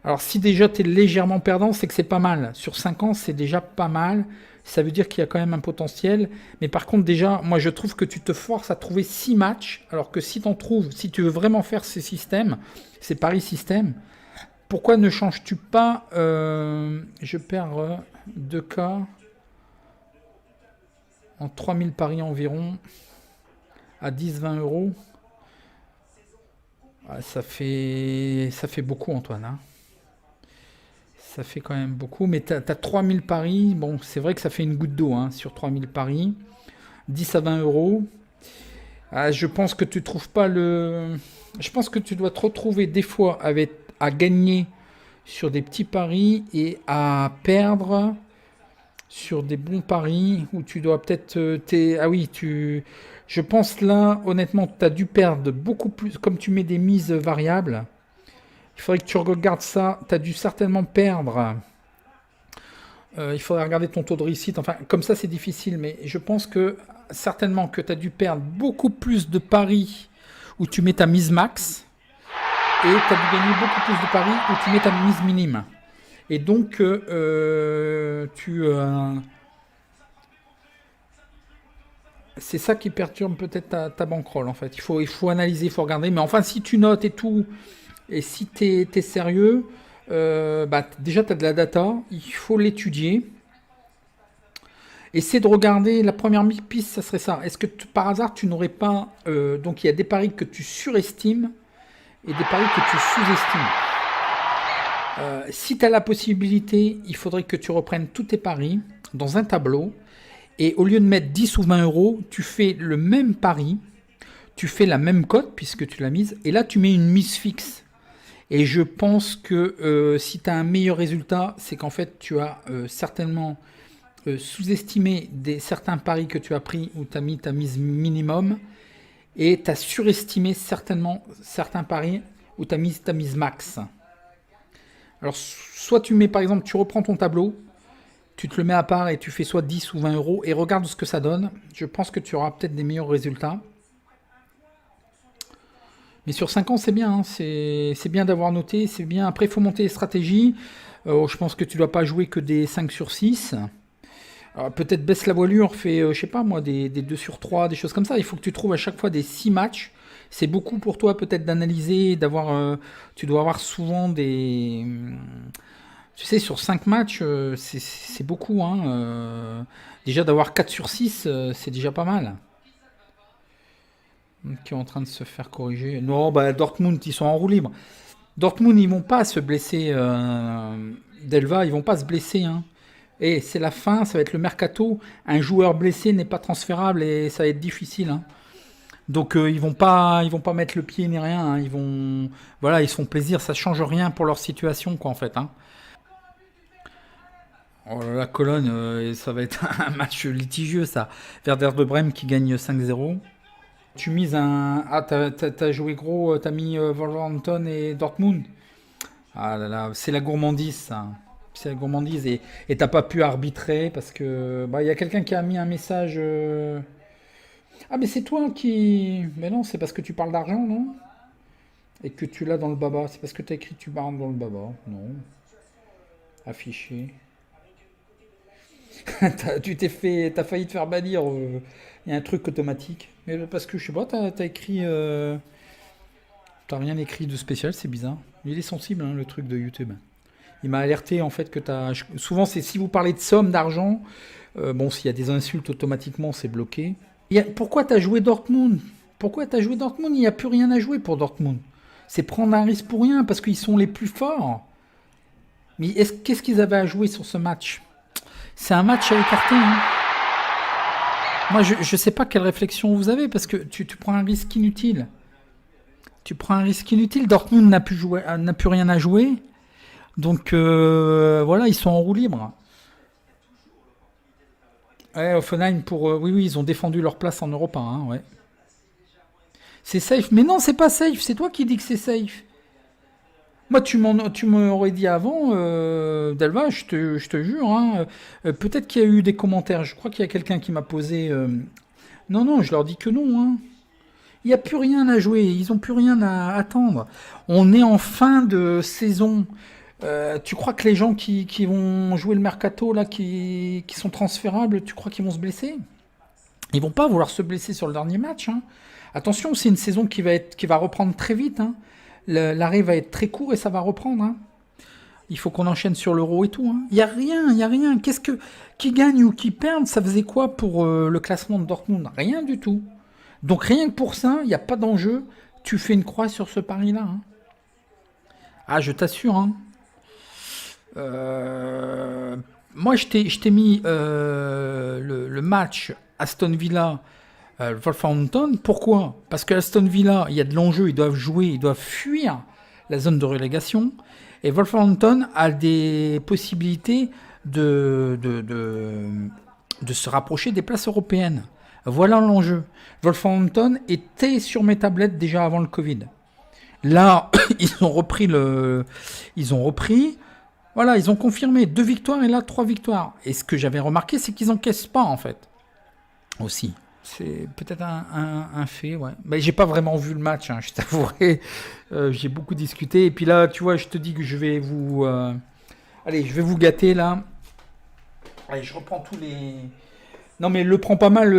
Alors si déjà tu es légèrement perdant, c'est que c'est pas mal. Sur 5 ans, c'est déjà pas mal. Ça veut dire qu'il y a quand même un potentiel. Mais par contre, déjà, moi je trouve que tu te forces à trouver 6 matchs. Alors que si tu veux vraiment faire ces systèmes, ces paris systèmes, pourquoi ne changes-tu pas je perds 2K en 3000 paris environ à 10-20 euros. Ah, ça fait beaucoup, Antoine. Hein. Ça fait quand même beaucoup. Mais tu as 3000 paris. Bon, c'est vrai que ça fait une goutte d'eau hein, sur 3000 paris. 10 à 20 euros. Ah, je pense que tu trouves pas le... Je pense que tu dois te retrouver des fois à gagner sur des petits paris et à perdre sur des bons paris où tu dois peut-être... Ah oui, je pense là, honnêtement, tu as dû perdre beaucoup plus. Comme tu mets des mises variables, il faudrait que tu regardes ça. Tu as dû certainement perdre. Il faudrait regarder ton taux de réussite. Enfin, comme ça, c'est difficile. Mais je pense que certainement que tu as dû perdre beaucoup plus de paris où tu mets ta mise max. Et tu as dû gagner beaucoup plus de paris où tu mets ta mise minime. Et donc, c'est ça qui perturbe peut-être ta bankroll, en fait. Il faut analyser, il faut regarder. Mais enfin, si tu notes et tout, et si tu es sérieux, déjà, tu as de la data, il faut l'étudier. Essaie de regarder, la première piste, ça serait ça. Est-ce que par hasard, tu n'aurais pas... donc, il y a des paris que tu surestimes et des paris que tu sous-estimes. Si tu as la possibilité, il faudrait que tu reprennes tous tes paris dans un tableau et au lieu de mettre 10 ou 20 euros, tu fais le même pari, tu fais la même cote puisque tu l'as mise et là tu mets une mise fixe. Et je pense que si tu as un meilleur résultat, c'est qu'en fait tu as certainement sous-estimé certains paris que tu as pris où tu as mis ta mise minimum et tu as surestimé certainement certains paris où tu as mis ta mise max. Alors, soit tu mets, par exemple, tu reprends ton tableau, tu te le mets à part et tu fais soit 10 ou 20 euros et regarde ce que ça donne. Je pense que tu auras peut-être des meilleurs résultats. Mais sur 5 ans, c'est bien. Hein, c'est bien d'avoir noté, c'est bien. Après, il faut monter les stratégies. Je pense que tu ne dois pas jouer que des 5 sur 6. Peut-être baisse la voilure, fais, je sais pas moi, des 2 sur 3, des choses comme ça. Il faut que tu trouves à chaque fois des 6 matchs. C'est beaucoup pour toi peut-être d'analyser, tu dois avoir souvent Tu sais, sur 5 matchs, c'est beaucoup, hein. Déjà d'avoir 4 sur 6, c'est déjà pas mal. Qui est en train de se faire corriger. Non, bah Dortmund, ils sont en roue libre. Dortmund, ils vont pas se blesser. Delva, ils vont pas se blesser, hein. Et c'est la fin, ça va être le mercato. Un joueur blessé n'est pas transférable et ça va être difficile, hein. Donc ils vont pas mettre le pied ni rien, hein. Voilà, ils se font plaisir. Ça change rien pour leur situation, quoi, en fait, hein. Oh là là, Cologne, ça va être un match litigieux, ça. Werder de Brême qui gagne 5-0. Tu mises un. Ah, t'as joué gros, t'as mis Wolverhampton et Dortmund. Ah là là, c'est la gourmandise, ça. C'est la gourmandise. Et t'as pas pu arbitrer parce que. Bah, il y a quelqu'un qui a mis un message. Ah, mais c'est toi qui. Mais non, c'est parce que tu parles d'argent, non? Et que tu l'as dans le baba. C'est parce que t'as écrit tu parles dans le baba. Non. Affiché. Tu t'es fait. T'as failli te faire bannir. Il y a un truc automatique. Mais parce que je sais pas, t'as écrit. T'as rien écrit de spécial, c'est bizarre. Il est sensible, hein, le truc de YouTube. Il m'a alerté en fait que t'as. Souvent, c'est si vous parlez de somme d'argent, bon, s'il y a des insultes automatiquement, c'est bloqué. Pourquoi t'as joué Dortmund? Pourquoi t'as joué Dortmund? Il n'y a plus rien à jouer pour Dortmund. C'est prendre un risque pour rien parce qu'ils sont les plus forts. Mais qu'est-ce qu'ils avaient à jouer sur ce match? C'est un match à écarter, hein. Moi, je ne sais pas quelle réflexion vous avez parce que tu prends un risque inutile. Tu prends un risque inutile. Dortmund n'a plus rien à jouer. Donc voilà, ils sont en roue libre. Ouais, Offenheim oui, oui, ils ont défendu leur place en Europe 1, hein, ouais. C'est safe. Mais non, c'est pas safe. C'est toi qui dis que c'est safe. Moi, tu m'aurais dit avant, Delva, je te jure, hein, peut-être qu'il y a eu des commentaires. Je crois qu'il y a quelqu'un qui m'a posé. Non, non, je leur dis que non, hein. Il n'y a plus rien à jouer. Ils n'ont plus rien à attendre. On est en fin de saison. Tu crois que les gens qui vont jouer le mercato, là, qui sont transférables, tu crois qu'ils vont se blesser? Ils vont pas vouloir se blesser sur le dernier match, hein. Attention, c'est une saison qui va reprendre très vite, hein. L'arrêt va être très court et ça va reprendre, hein. Il faut qu'on enchaîne sur l'euro et tout, hein. Il n'y a rien, il n'y a rien. Qui gagne ou qui perd, ça faisait quoi pour le classement de Dortmund? Rien du tout. Donc rien que pour ça, il n'y a pas d'enjeu. Tu fais une croix sur ce pari-là, hein. Ah, je t'assure, hein. Euh, Moi, je t'ai mis le match Aston Villa Wolverhampton. Pourquoi? Parce que Aston Villa, il y a de l'enjeu, ils doivent jouer, ils doivent fuir la zone de relégation. Et Wolverhampton a des possibilités de se rapprocher des places européennes. Voilà l'enjeu. Wolverhampton était sur mes tablettes déjà avant le Covid. Là, ils ont repris. Voilà, ils ont confirmé 2 victoires et là 3 victoires. Et ce que j'avais remarqué, c'est qu'ils n'encaissent pas en fait. Aussi. C'est peut-être un fait, ouais. Mais j'ai pas vraiment vu le match, hein, je t'avouerai. J'ai beaucoup discuté. Et puis là, tu vois, je te dis que je vais vous. Allez, je vais vous gâter là. Allez, je reprends tous les. Non, mais le prend pas mal,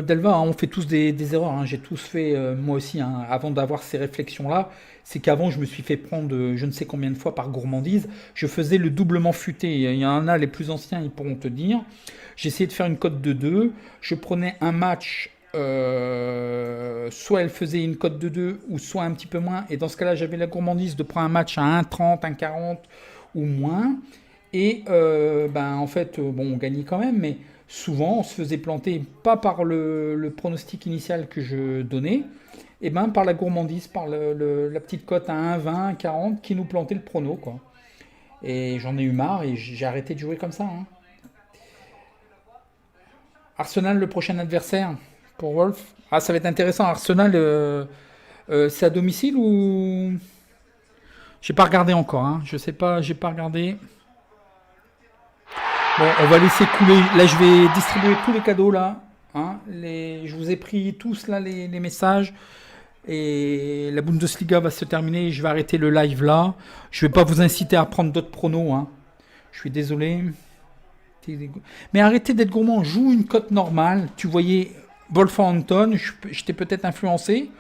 Delva, hein. On fait tous des erreurs, hein. J'ai tous fait, moi aussi, hein, avant d'avoir ces réflexions-là. C'est qu'avant, je me suis fait prendre je ne sais combien de fois par gourmandise. Je faisais le doublement futé. Il y en a, les plus anciens, ils pourront te dire. J'essayais de faire une cote de 2. Je prenais un match, soit elle faisait une cote de 2 ou soit un petit peu moins. Et dans ce cas-là, j'avais la gourmandise de prendre un match à 1,30, 1,40 ou moins. Et ben, en fait, bon, on gagnait quand même, mais souvent, on se faisait planter, pas par le pronostic initial que je donnais, et ben par la gourmandise, par la petite cote à 1,20, 40 qui nous plantait le prono, quoi. Et j'en ai eu marre et j'ai arrêté de jouer comme ça, hein. Arsenal, le prochain adversaire pour Wolf. Ah, ça va être intéressant. Arsenal, c'est à domicile ou. J'ai pas regardé encore, hein. Je sais pas, j'ai pas regardé. Bon, on va laisser couler. Là, je vais distribuer tous les cadeaux là, hein. Je vous ai pris tous là les messages. Et la Bundesliga va se terminer. Je vais arrêter le live là. Je vais pas vous inciter à prendre d'autres pronos, hein. Je suis désolé. Mais arrêtez d'être gourmand. Joue une cote normale. Tu voyais Wolverhampton. Je t'ai peut-être influencé.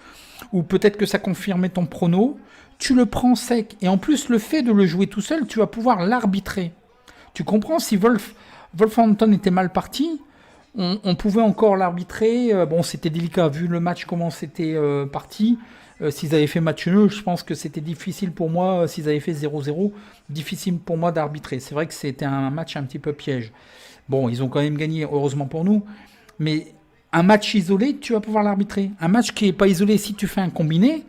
Ou peut-être que ça confirmait ton prono. tu le prends sec. Et en plus, le fait de le jouer tout seul, tu vas pouvoir l'arbitrer. Tu comprends, si Wolverhampton était mal parti, on pouvait encore l'arbitrer. Bon, c'était délicat, vu le match, comment c'était parti. S'ils avaient fait match nul, je pense que c'était difficile pour moi, s'ils avaient fait 0-0, difficile pour moi d'arbitrer. C'est vrai que c'était un match un petit peu piège. Bon, ils ont quand même gagné, heureusement pour nous. Mais un match isolé, tu vas pouvoir l'arbitrer. Un match qui n'est pas isolé, si tu fais un combiné,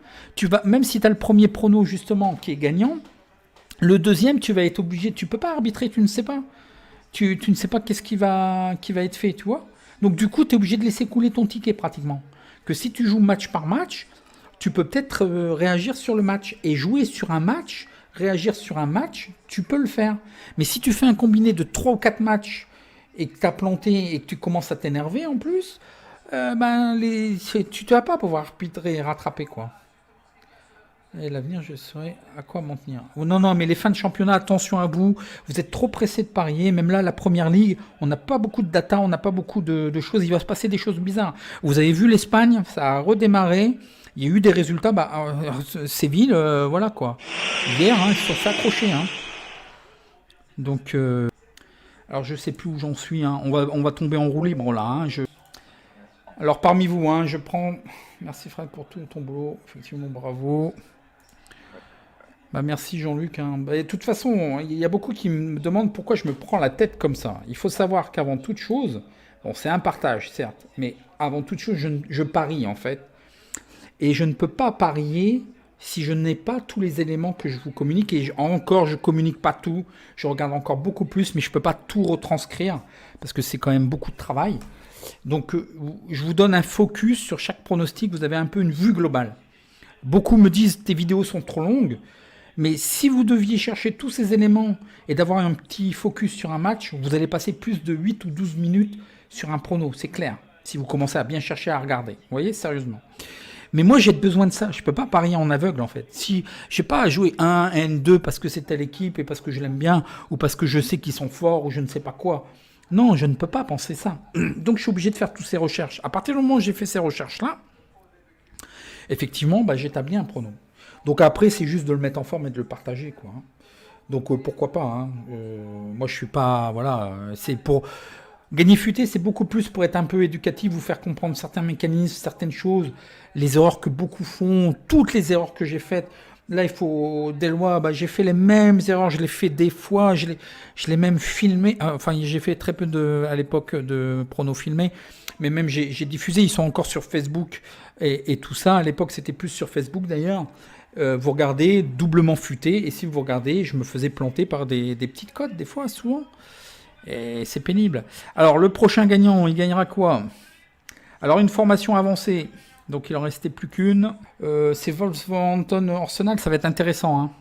même si tu as le premier prono, justement, qui est gagnant, le deuxième, tu vas être obligé, tu peux pas arbitrer, tu ne sais pas. Tu ne sais pas qu'est-ce qui va être fait, tu vois. Donc du coup, tu es obligé de laisser couler ton ticket pratiquement. Que si tu joues match par match, tu peux peut-être réagir sur le match. Et jouer sur un match, réagir sur un match, tu peux le faire. Mais si tu fais un combiné de 3 ou 4 matchs et que tu as planté et que tu commences à t'énerver en plus, tu ne vas pas pouvoir arbitrer et rattraper, quoi. Et l'avenir, je saurais à quoi m'en tenir. Oh, non, non, mais les fins de championnat, attention à vous. Vous êtes trop pressés de parier. Même là, la première ligue, on n'a pas beaucoup de data, on n'a pas beaucoup de choses. Il va se passer des choses bizarres. Vous avez vu l'Espagne, ça a redémarré. Il y a eu des résultats. Séville, voilà quoi. Hier, ils se sont fait accrocher. Donc, alors je sais plus où j'en suis. On va tomber en roue libre là. Alors parmi vous, je prends. Merci Fred pour tout ton boulot. Effectivement, bravo. Merci Jean-Luc. De toute façon, il y a beaucoup qui me demandent pourquoi je me prends la tête comme ça. Il faut savoir qu'avant toute chose, bon, c'est un partage certes, mais avant toute chose, je parie en fait. Et je ne peux pas parier si je n'ai pas tous les éléments que je vous communique. Et encore, je ne communique pas tout. Je regarde encore beaucoup plus, mais je ne peux pas tout retranscrire parce que c'est quand même beaucoup de travail. Donc, je vous donne un focus sur chaque pronostic. Vous avez un peu une vue globale. Beaucoup me disent tes vidéos sont trop longues. Mais si vous deviez chercher tous ces éléments et d'avoir un petit focus sur un match, vous allez passer plus de 8 ou 12 minutes sur un prono, c'est clair. Si vous commencez à bien chercher à regarder. Vous voyez, sérieusement. Mais moi, j'ai besoin de ça. Je ne peux pas parier en aveugle, en fait. Si je n'ai pas à jouer 1, N2 parce que c'est telle équipe et parce que je l'aime bien ou parce que je sais qu'ils sont forts ou je ne sais pas quoi. Non, je ne peux pas penser ça. Donc, je suis obligé de faire toutes ces recherches. À partir du moment où j'ai fait ces recherches-là, effectivement, j'établis un prono. Donc après, c'est juste de le mettre en forme et de le partager, quoi. Donc pourquoi pas. Moi, je suis pas... Voilà, c'est pour... Gagner futé, c'est beaucoup plus pour être un peu éducatif, vous faire comprendre certains mécanismes, certaines choses, les erreurs que beaucoup font, toutes les erreurs que j'ai faites. Là, il faut des lois. J'ai fait les mêmes erreurs, je les fais des fois, je l'ai même filmé. Enfin, j'ai fait très peu à l'époque de pronos filmés, mais même j'ai diffusé. Ils sont encore sur Facebook et tout ça. À l'époque, c'était plus sur Facebook d'ailleurs. Vous regardez doublement futé, et si vous regardez, je me faisais planter par des petites cotes, des fois, souvent. Et c'est pénible. Alors, le prochain gagnant, il gagnera quoi? Alors, une formation avancée. Donc, il en restait plus qu'une. C'est Wolverhampton Arsenal, ça va être intéressant.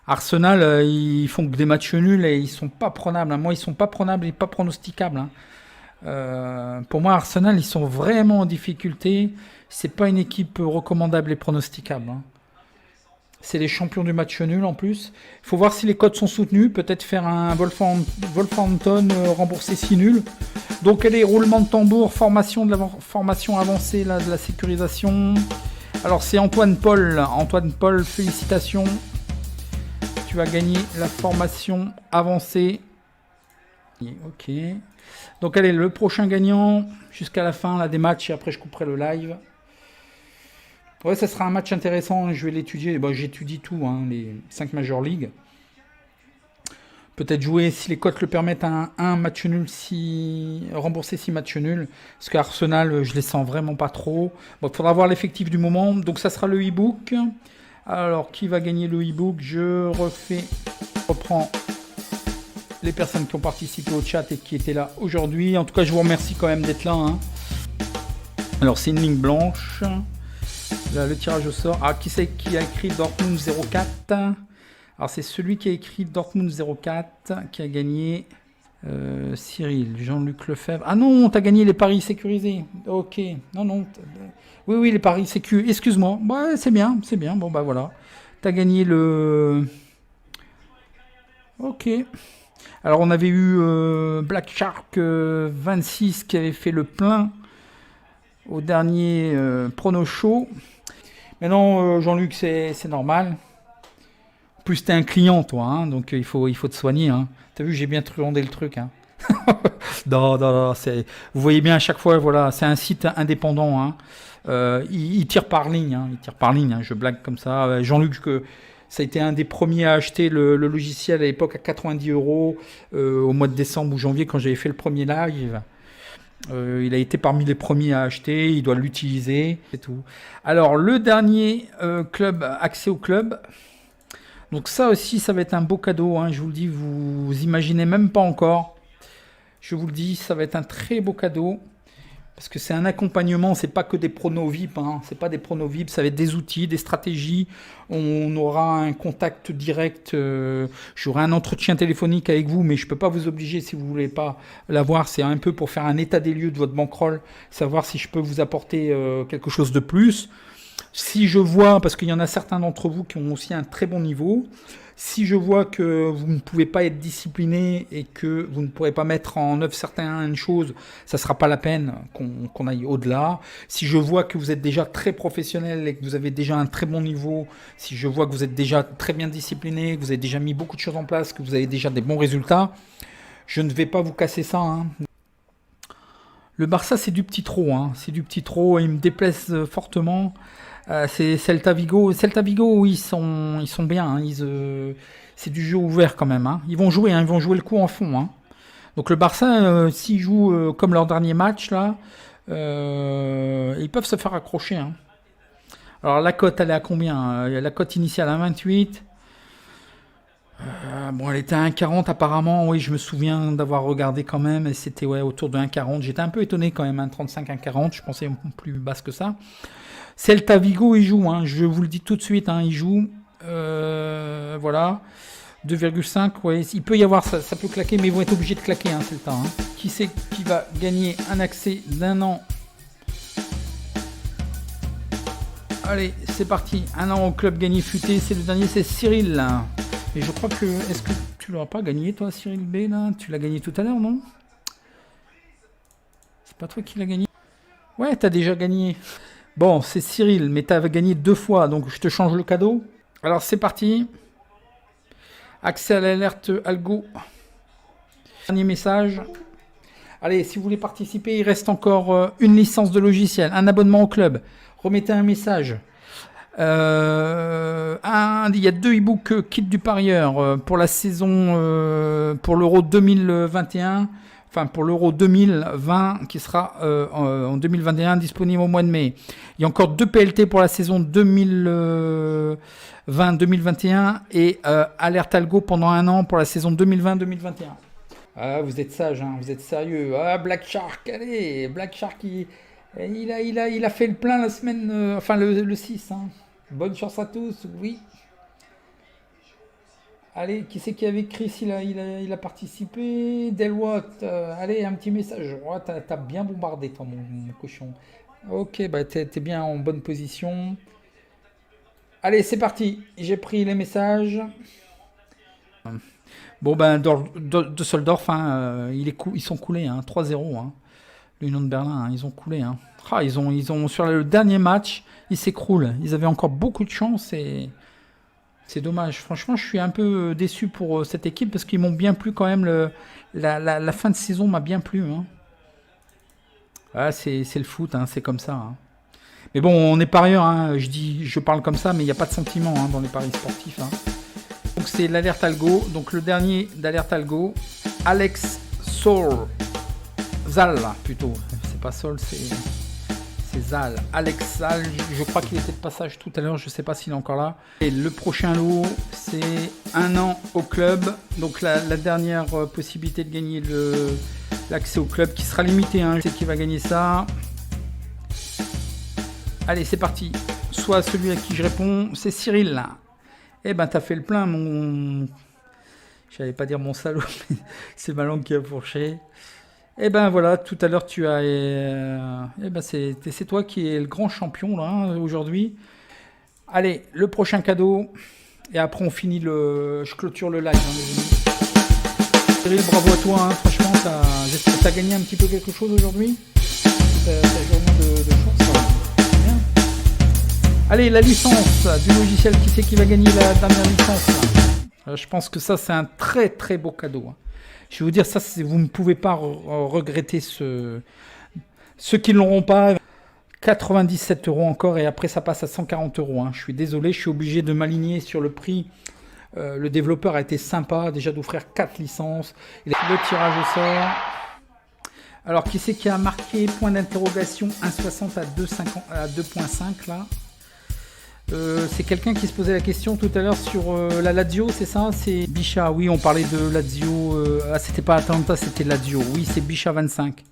Arsenal, ils font que des matchs nuls et ils sont pas prenables. Moi, ils sont pas prenables et pas pronosticables. Pour moi, Arsenal, ils sont vraiment en difficulté. C'est pas une équipe recommandable et pronosticable. C'est les champions du match nul en plus. Il faut voir si les codes sont soutenus. Peut-être faire un Wolverhampton remboursé si nul. Donc, allez, roulement de tambour, formation avancée, de la sécurisation. Alors, c'est Antoine Paul. Antoine Paul, félicitations. Tu as gagné la formation avancée. Ok. Donc, allez, le prochain gagnant jusqu'à la fin là, des matchs et après, je couperai le live. Ouais, ça sera un match intéressant, je vais l'étudier. J'étudie tout, les 5 Major League. Peut-être jouer, si les cotes le permettent, un match nul, rembourser 6 matchs nuls. Parce qu'Arsenal, je les sens vraiment pas trop. Il faudra voir l'effectif du moment. Donc ça sera le e-book. Alors, qui va gagner le e-book? Je reprends les personnes qui ont participé au chat et qui étaient là aujourd'hui. En tout cas, je vous remercie quand même d'être là. Alors, c'est une ligne blanche. Là, le tirage au sort. Qui c'est qui a écrit Dortmund 04? Alors, c'est celui qui a écrit Dortmund 04 qui a gagné. Cyril, Jean-Luc Lefebvre. Ah non, t'as gagné les paris sécurisés. Ok. Non. Oui, les paris sécu. Excuse-moi. C'est bien. Bon, voilà. T'as gagné le... Ok. Alors, on avait eu Black Shark 26 qui avait fait le plein au dernier prono show. Mais non, Jean-Luc, c'est normal. Plus t'es un client, toi, hein, donc il faut te soigner. Hein. T'as vu, j'ai bien truandé le truc. Hein. Non, non, non, vous voyez bien à chaque fois, voilà, c'est un site indépendant. Hein. Il tire par ligne, hein, il tire par ligne. Hein, je blague comme ça. Jean-Luc, ça a été un des premiers à acheter le logiciel à l'époque à 90 euros au mois de décembre ou janvier quand j'avais fait le premier live. Il a été parmi les premiers à acheter, il doit l'utiliser, c'est tout. Alors, le dernier club, accès au club. Donc ça aussi, ça va être un beau cadeau, hein, je vous le dis, vous imaginez même pas encore. Je vous le dis, ça va être un très beau cadeau. Parce que c'est un accompagnement, c'est pas que des pronos VIP, hein, c'est pas des pronos VIP, ça va être des outils, des stratégies. On aura un contact direct, j'aurai un entretien téléphonique avec vous, mais je peux pas vous obliger si vous voulez pas l'avoir. C'est un peu pour faire un état des lieux de votre bankroll, savoir si je peux vous apporter quelque chose de plus. Si je vois, parce qu'il y en a certains d'entre vous qui ont aussi un très bon niveau, si je vois que vous ne pouvez pas être discipliné et que vous ne pourrez pas mettre en œuvre certaines choses, ça ne sera pas la peine qu'on aille au-delà. Si je vois que vous êtes déjà très professionnel et que vous avez déjà un très bon niveau, si je vois que vous êtes déjà très bien discipliné, que vous avez déjà mis beaucoup de choses en place, que vous avez déjà des bons résultats, je ne vais pas vous casser ça. Hein. Le Barça, c'est du petit trop. Hein. C'est du petit trop. Ils me déplaisent fortement. C'est Celta Vigo. Celta Vigo, ils sont bien. Hein. C'est du jeu ouvert quand même. Hein. Ils vont jouer. Hein. Ils vont jouer le coup en fond. Hein. Donc le Barça, s'ils jouent comme leur dernier match là, ils peuvent se faire accrocher. Hein. Alors la cote, elle est à combien? La cote initiale à 28. Bon, elle était à 1,40 apparemment. Oui, je me souviens d'avoir regardé quand même. Et c'était autour de 1,40. J'étais un peu étonné quand même. 1,35, 1,40. Je pensais plus basse que ça. Celta Vigo, il joue, hein, je vous le dis tout de suite, hein, il joue, voilà, 2,5, ouais, il peut y avoir, ça peut claquer, mais ils vont être obligés de claquer, hein, Celta. Hein. Qui c'est qui va gagner un accès d'1 an? Allez, c'est parti, 1 an au club gagné futé, c'est le dernier, c'est Cyril. Là. Et je crois que, est-ce que tu l'auras pas gagné, toi, Cyril B, là? Tu l'as gagné tout à l'heure, non? C'est pas toi qui l'as gagné? Ouais, t'as déjà gagné. Bon, c'est Cyril, mais tu avais gagné 2 fois, donc je te change le cadeau. Alors c'est parti. Accès à l'alerte algo. Dernier message. Allez, si vous voulez participer, il reste encore une licence de logiciel, un abonnement au club. Remettez un message. Il y a 2 e-books kit du parieur pour la saison, pour l'Euro 2021. Enfin, pour l'Euro 2020 qui sera en 2021 disponible au mois de mai. Il y a encore 2 PLT pour la saison 2020-2021 et alerte algo pendant 1 an pour la saison 2020-2021. Ah, vous êtes sage, hein, vous êtes sérieux. Ah, Black Shark, allez, Black Shark, il a fait le plein la semaine, enfin le 6. Hein. Bonne chance à tous, oui. Allez, qui c'est qui avait écrit s'il il a participé? Delwatt, allez, un petit message. Oh, t'as bien bombardé, toi, mon cochon. Ok, bah t'es bien en bonne position. Allez, c'est parti. J'ai pris les messages. Bon, ben, Düsseldorf, hein, ils sont coulés, hein, 3-0. Hein. L'Union de Berlin, hein, ils ont coulé. Hein. Ah, ils ont sur le dernier match, ils s'écroulent. Ils avaient encore beaucoup de chance et... C'est dommage. Franchement, je suis un peu déçu pour cette équipe parce qu'ils m'ont bien plu quand même. La fin de saison m'a bien plu. Hein. Ah, c'est le foot, hein, c'est comme ça. Hein. Mais bon, on est parieur. Hein. Je parle comme ça, mais il n'y a pas de sentiment hein, dans les paris sportifs. Hein. Donc c'est l'alerte algo. Donc le dernier d'alerte algo, Alex Zal plutôt. C'est pas Sol, c'est Zal. Alex Zal, je crois qu'il était de passage tout à l'heure, je ne sais pas s'il est encore là. Et le prochain lot, c'est 1 an au club. Donc la dernière possibilité de gagner l'accès au club qui sera limité. Hein. Je sais qui va gagner ça. Allez, c'est parti. Soit celui à qui je réponds, c'est Cyril. Eh ben, t'as fait le plein, mon... J'allais pas dire mon salaud, mais c'est ma langue qui a fourché. Eh ben voilà, tout à l'heure tu as... eh ben c'est toi qui es le grand champion là hein, aujourd'hui. Allez, le prochain cadeau. Et après on finit je clôture le live. Hein, les amis. Cyril, bravo à toi. Hein, franchement, j'espère que tu as gagné un petit peu quelque chose aujourd'hui. T'as journée de chance. Bien. Allez, la licence du logiciel, qui c'est qui va gagner la dernière licence là? Je pense que ça, c'est un très très beau cadeau. Hein. Je vais vous dire, ça, vous ne pouvez pas regretter ceux qui ne l'auront pas. 97 € encore, et après ça passe à 140 €. Hein. Je suis désolé, je suis obligé de m'aligner sur le prix. Le développeur a été sympa, déjà d'offrir 4 licences. Le tirage au sort. Alors, qui c'est qui a marqué point d'interrogation 1,60 à 2,5 là? C'est quelqu'un qui se posait la question tout à l'heure sur la Lazio, c'est ça? C'est Bichat, oui, on parlait de Lazio. C'était pas Atalanta, c'était Lazio. Oui, c'est Bichat 25.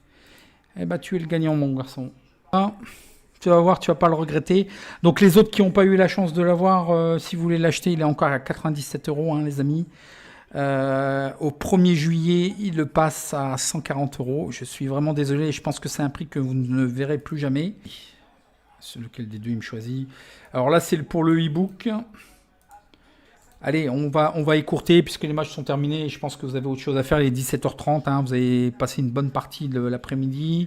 Eh ben, tu es le gagnant, mon garçon. Ah, tu vas voir, tu vas pas le regretter. Donc, les autres qui n'ont pas eu la chance de l'avoir, si vous voulez l'acheter, il est encore à 97 €, hein, les amis. Au 1er juillet, il le passe à 140 €. Je suis vraiment désolé, je pense que c'est un prix que vous ne verrez plus jamais. Lequel des deux il me choisit? Alors là, c'est pour le e-book. Allez, on va écourter puisque les matchs sont terminés. Je pense que vous avez autre chose à faire. Il est 17h30. Hein, vous avez passé une bonne partie de l'après-midi.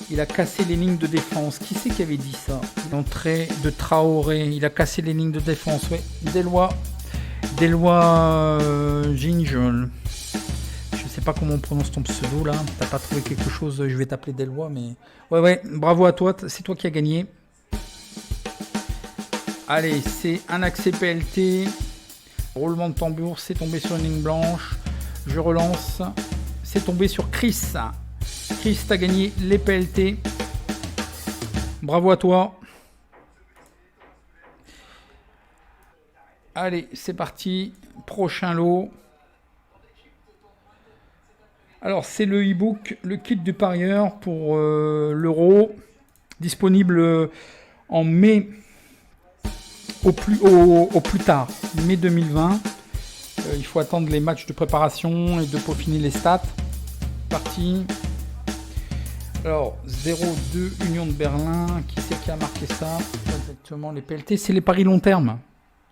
Il a cassé les lignes de défense. Qui c'est qui avait dit ça? L'entrée de Traoré. Il a cassé les lignes de défense. Oui, Delois Ginjol. Je sais pas comment on prononce ton pseudo là. T'as pas trouvé quelque chose? Je vais t'appeler Delois, mais ouais. Bravo à toi. C'est toi qui as gagné. Allez, c'est un accès PLT. Roulement de tambour. C'est tombé sur une ligne blanche. Je relance. C'est tombé sur Chris. Chris, t'as gagné les PLT. Bravo à toi. Allez, c'est parti. Prochain lot. Alors, c'est le e-book, le kit du parieur pour l'euro. Disponible en mai, au plus tard, mai 2020. Il faut attendre les matchs de préparation et de peaufiner les stats. Parti. Alors, 0-2 Union de Berlin. Qui c'est qui a marqué ça? Exactement, les PLT, c'est les paris long terme.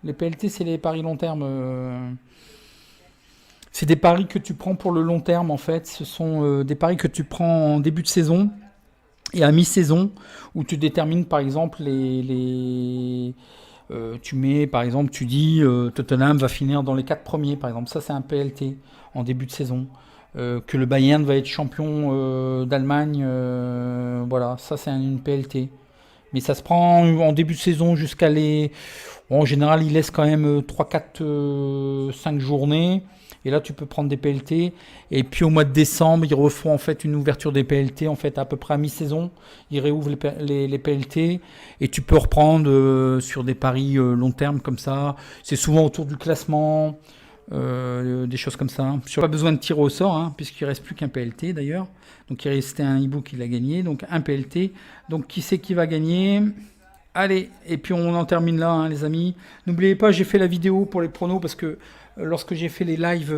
Les PLT, c'est les paris long terme. C'est des paris que tu prends pour le long terme, en fait. Ce sont des paris que tu prends en début de saison et à mi-saison, où tu détermines, par exemple, tu mets, par exemple, tu dis Tottenham va finir dans les 4 premiers, par exemple. Ça, c'est un PLT en début de saison. Que le Bayern va être champion d'Allemagne, voilà, ça c'est une PLT. Mais ça se prend en début de saison jusqu'à les... Bon, en général, il laisse quand même 3, 4, 5 journées. Et là, tu peux prendre des PLT. Et puis au mois de décembre, ils refont en fait une ouverture des PLT, en fait à peu près à mi-saison. Ils réouvrent les PLT. Et tu peux reprendre sur des paris long terme comme ça. C'est souvent autour du classement. Des choses comme ça. Pas besoin de tirer au sort, hein, puisqu'il ne reste plus qu'un PLT d'ailleurs. Donc il restait un e-book, il a gagné. Donc un PLT. Donc qui c'est qui va gagner? Allez, et puis on en termine là, hein, les amis. N'oubliez pas, j'ai fait la vidéo pour les pronos parce que lorsque j'ai fait les lives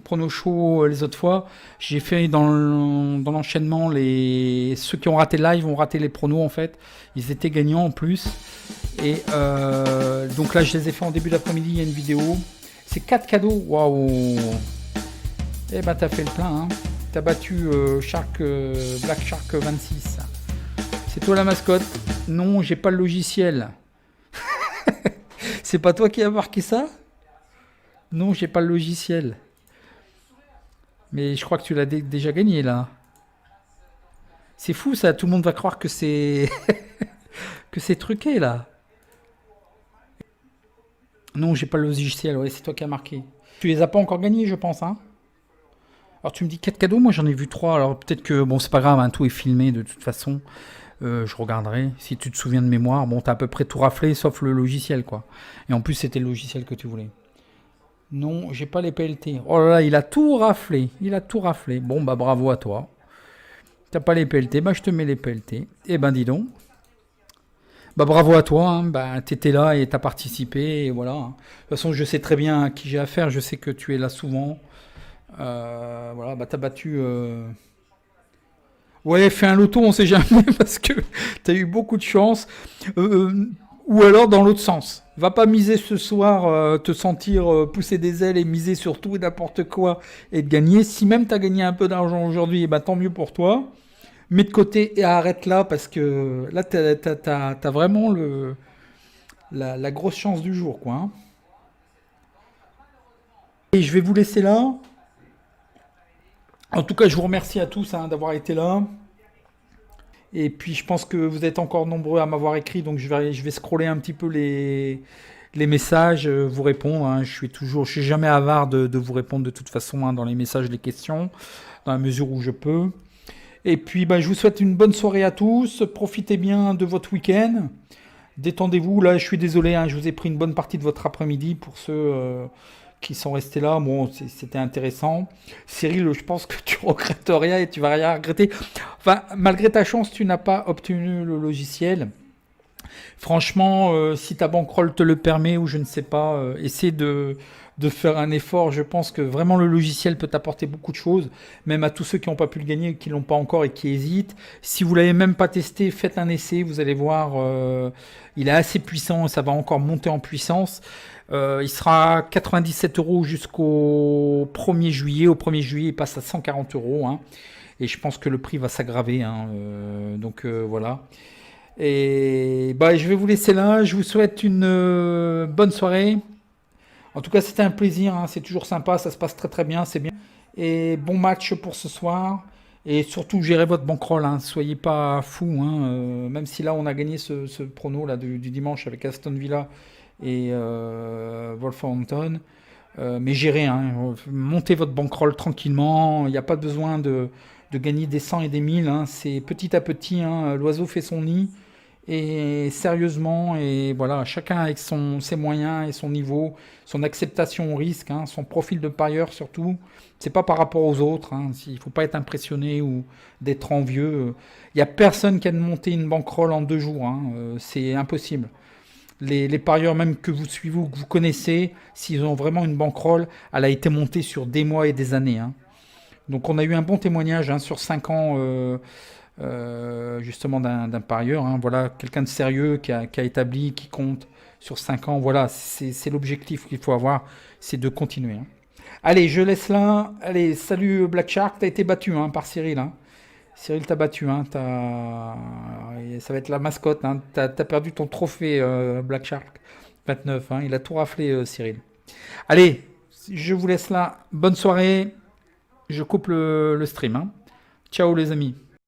prono show les autres fois, j'ai fait dans l'enchaînement ceux qui ont raté le live ont raté les pronos en fait. Ils étaient gagnants en plus. Et donc là, je les ai fait en début d'après-midi. Il y a une vidéo. C'est 4 cadeaux. Waouh! Eh ben, t'as fait le plein. Hein. T'as battu Black Shark 26. C'est toi la mascotte? Non, j'ai pas le logiciel. C'est pas toi qui as marqué ça? Non, j'ai pas le logiciel. Mais je crois que tu l'as déjà gagné là. C'est fou ça. Tout le monde va croire que c'est que c'est truqué là. Non, j'ai pas le logiciel, ouais, c'est toi qui as marqué. Tu les as pas encore gagnés, je pense, hein. Alors tu me dis 4 cadeaux, moi j'en ai vu 3, alors peut-être que, bon, c'est pas grave, hein, tout est filmé de toute façon. Je regarderai, si tu te souviens de mémoire. Bon, t'as à peu près tout raflé, sauf le logiciel, quoi. Et en plus, c'était le logiciel que tu voulais. Non, j'ai pas les PLT. Oh là là, il a tout raflé, Bon, bah bravo à toi. T'as pas les PLT, bah je te mets les PLT. Eh ben dis donc. Bah bravo à toi, hein. Bah, t'étais là et t'as participé, et voilà. Hein. De toute façon, je sais très bien à qui j'ai affaire, je sais que tu es là souvent. Voilà, bah t'as battu... Ouais, fais un loto, on sait jamais, parce que t'as eu beaucoup de chance. Ou alors dans l'autre sens. Va pas miser ce soir, te sentir pousser des ailes et miser sur tout et n'importe quoi et de gagner. Si même t'as gagné un peu d'argent aujourd'hui, bah tant mieux pour toi. mets de côté et arrête là parce que là, t'as vraiment la grosse chance du jour, quoi, hein. Et je vais vous laisser là. En tout cas, je vous remercie à tous hein, d'avoir été là. Et puis, je pense que vous êtes encore nombreux à m'avoir écrit, donc je vais scroller un petit peu les messages, vous répondre, hein. Je suis jamais avare de vous répondre de toute façon hein, dans les messages, les questions, dans la mesure où je peux. Et puis, bah, je vous souhaite une bonne soirée à tous. Profitez bien de votre week-end. Détendez-vous. Là, je suis désolé, hein, je vous ai pris une bonne partie de votre après-midi pour ceux qui sont restés là. Bon, c'était intéressant. Cyril, je pense que tu regrettes rien et tu vas rien regretter. Enfin, malgré ta chance, tu n'as pas obtenu le logiciel. Franchement, si ta bankroll te le permet ou je ne sais pas, essaie de faire un effort. Je pense que vraiment le logiciel peut t'apporter beaucoup de choses, même à tous ceux qui n'ont pas pu le gagner, qui l'ont pas encore et qui hésitent. Si vous l'avez même pas testé, faites un essai, vous allez voir, il est assez puissant, ça va encore monter en puissance. Il sera 97 euros jusqu'au 1er juillet. Au 1er juillet, il passe à 140 euros, hein. Et je pense que le prix va s'aggraver, hein. Donc voilà. Et bah, je vais vous laisser là. Je vous souhaite une bonne soirée. En tout cas, c'était un plaisir, hein. C'est toujours sympa. Ça se passe très très bien. C'est bien. Et bon match pour ce soir. Et surtout, gérez votre bankroll, hein. Soyez pas fous, hein. Même si là, on a gagné ce prono là, du dimanche avec Aston Villa et Wolverhampton. Mais gérez, hein. Montez votre bankroll tranquillement. Il n'y a pas besoin de gagner des 100 et des 1000, hein. C'est petit à petit, hein. L'oiseau fait son nid. Et sérieusement, et voilà, chacun avec ses moyens et son niveau, son acceptation au risque, hein, son profil de parieur surtout. C'est pas par rapport aux autres, hein. Il faut pas être impressionné ou d'être envieux. Il y a personne qui a monté une bankroll en 2 jours, hein. C'est impossible. Les parieurs même que vous suivez ou que vous connaissez, s'ils ont vraiment une bankroll, elle a été montée sur des mois et des années, hein. Donc on a eu un bon témoignage hein, sur 5 ans justement d'un parieur, hein. Voilà, quelqu'un de sérieux qui a établi, qui compte sur 5 ans. Voilà, c'est l'objectif qu'il faut avoir, c'est de continuer, hein. Allez, je laisse là. Allez, salut Black Shark, t'as été battu hein, par Cyril, hein. Cyril t'a battu, hein, et ça va être la mascotte, hein. T'as perdu ton trophée Black Shark 29, hein. Il a tout raflé Cyril. Allez, je vous laisse là. Bonne soirée. Je coupe le stream, hein. Ciao les amis.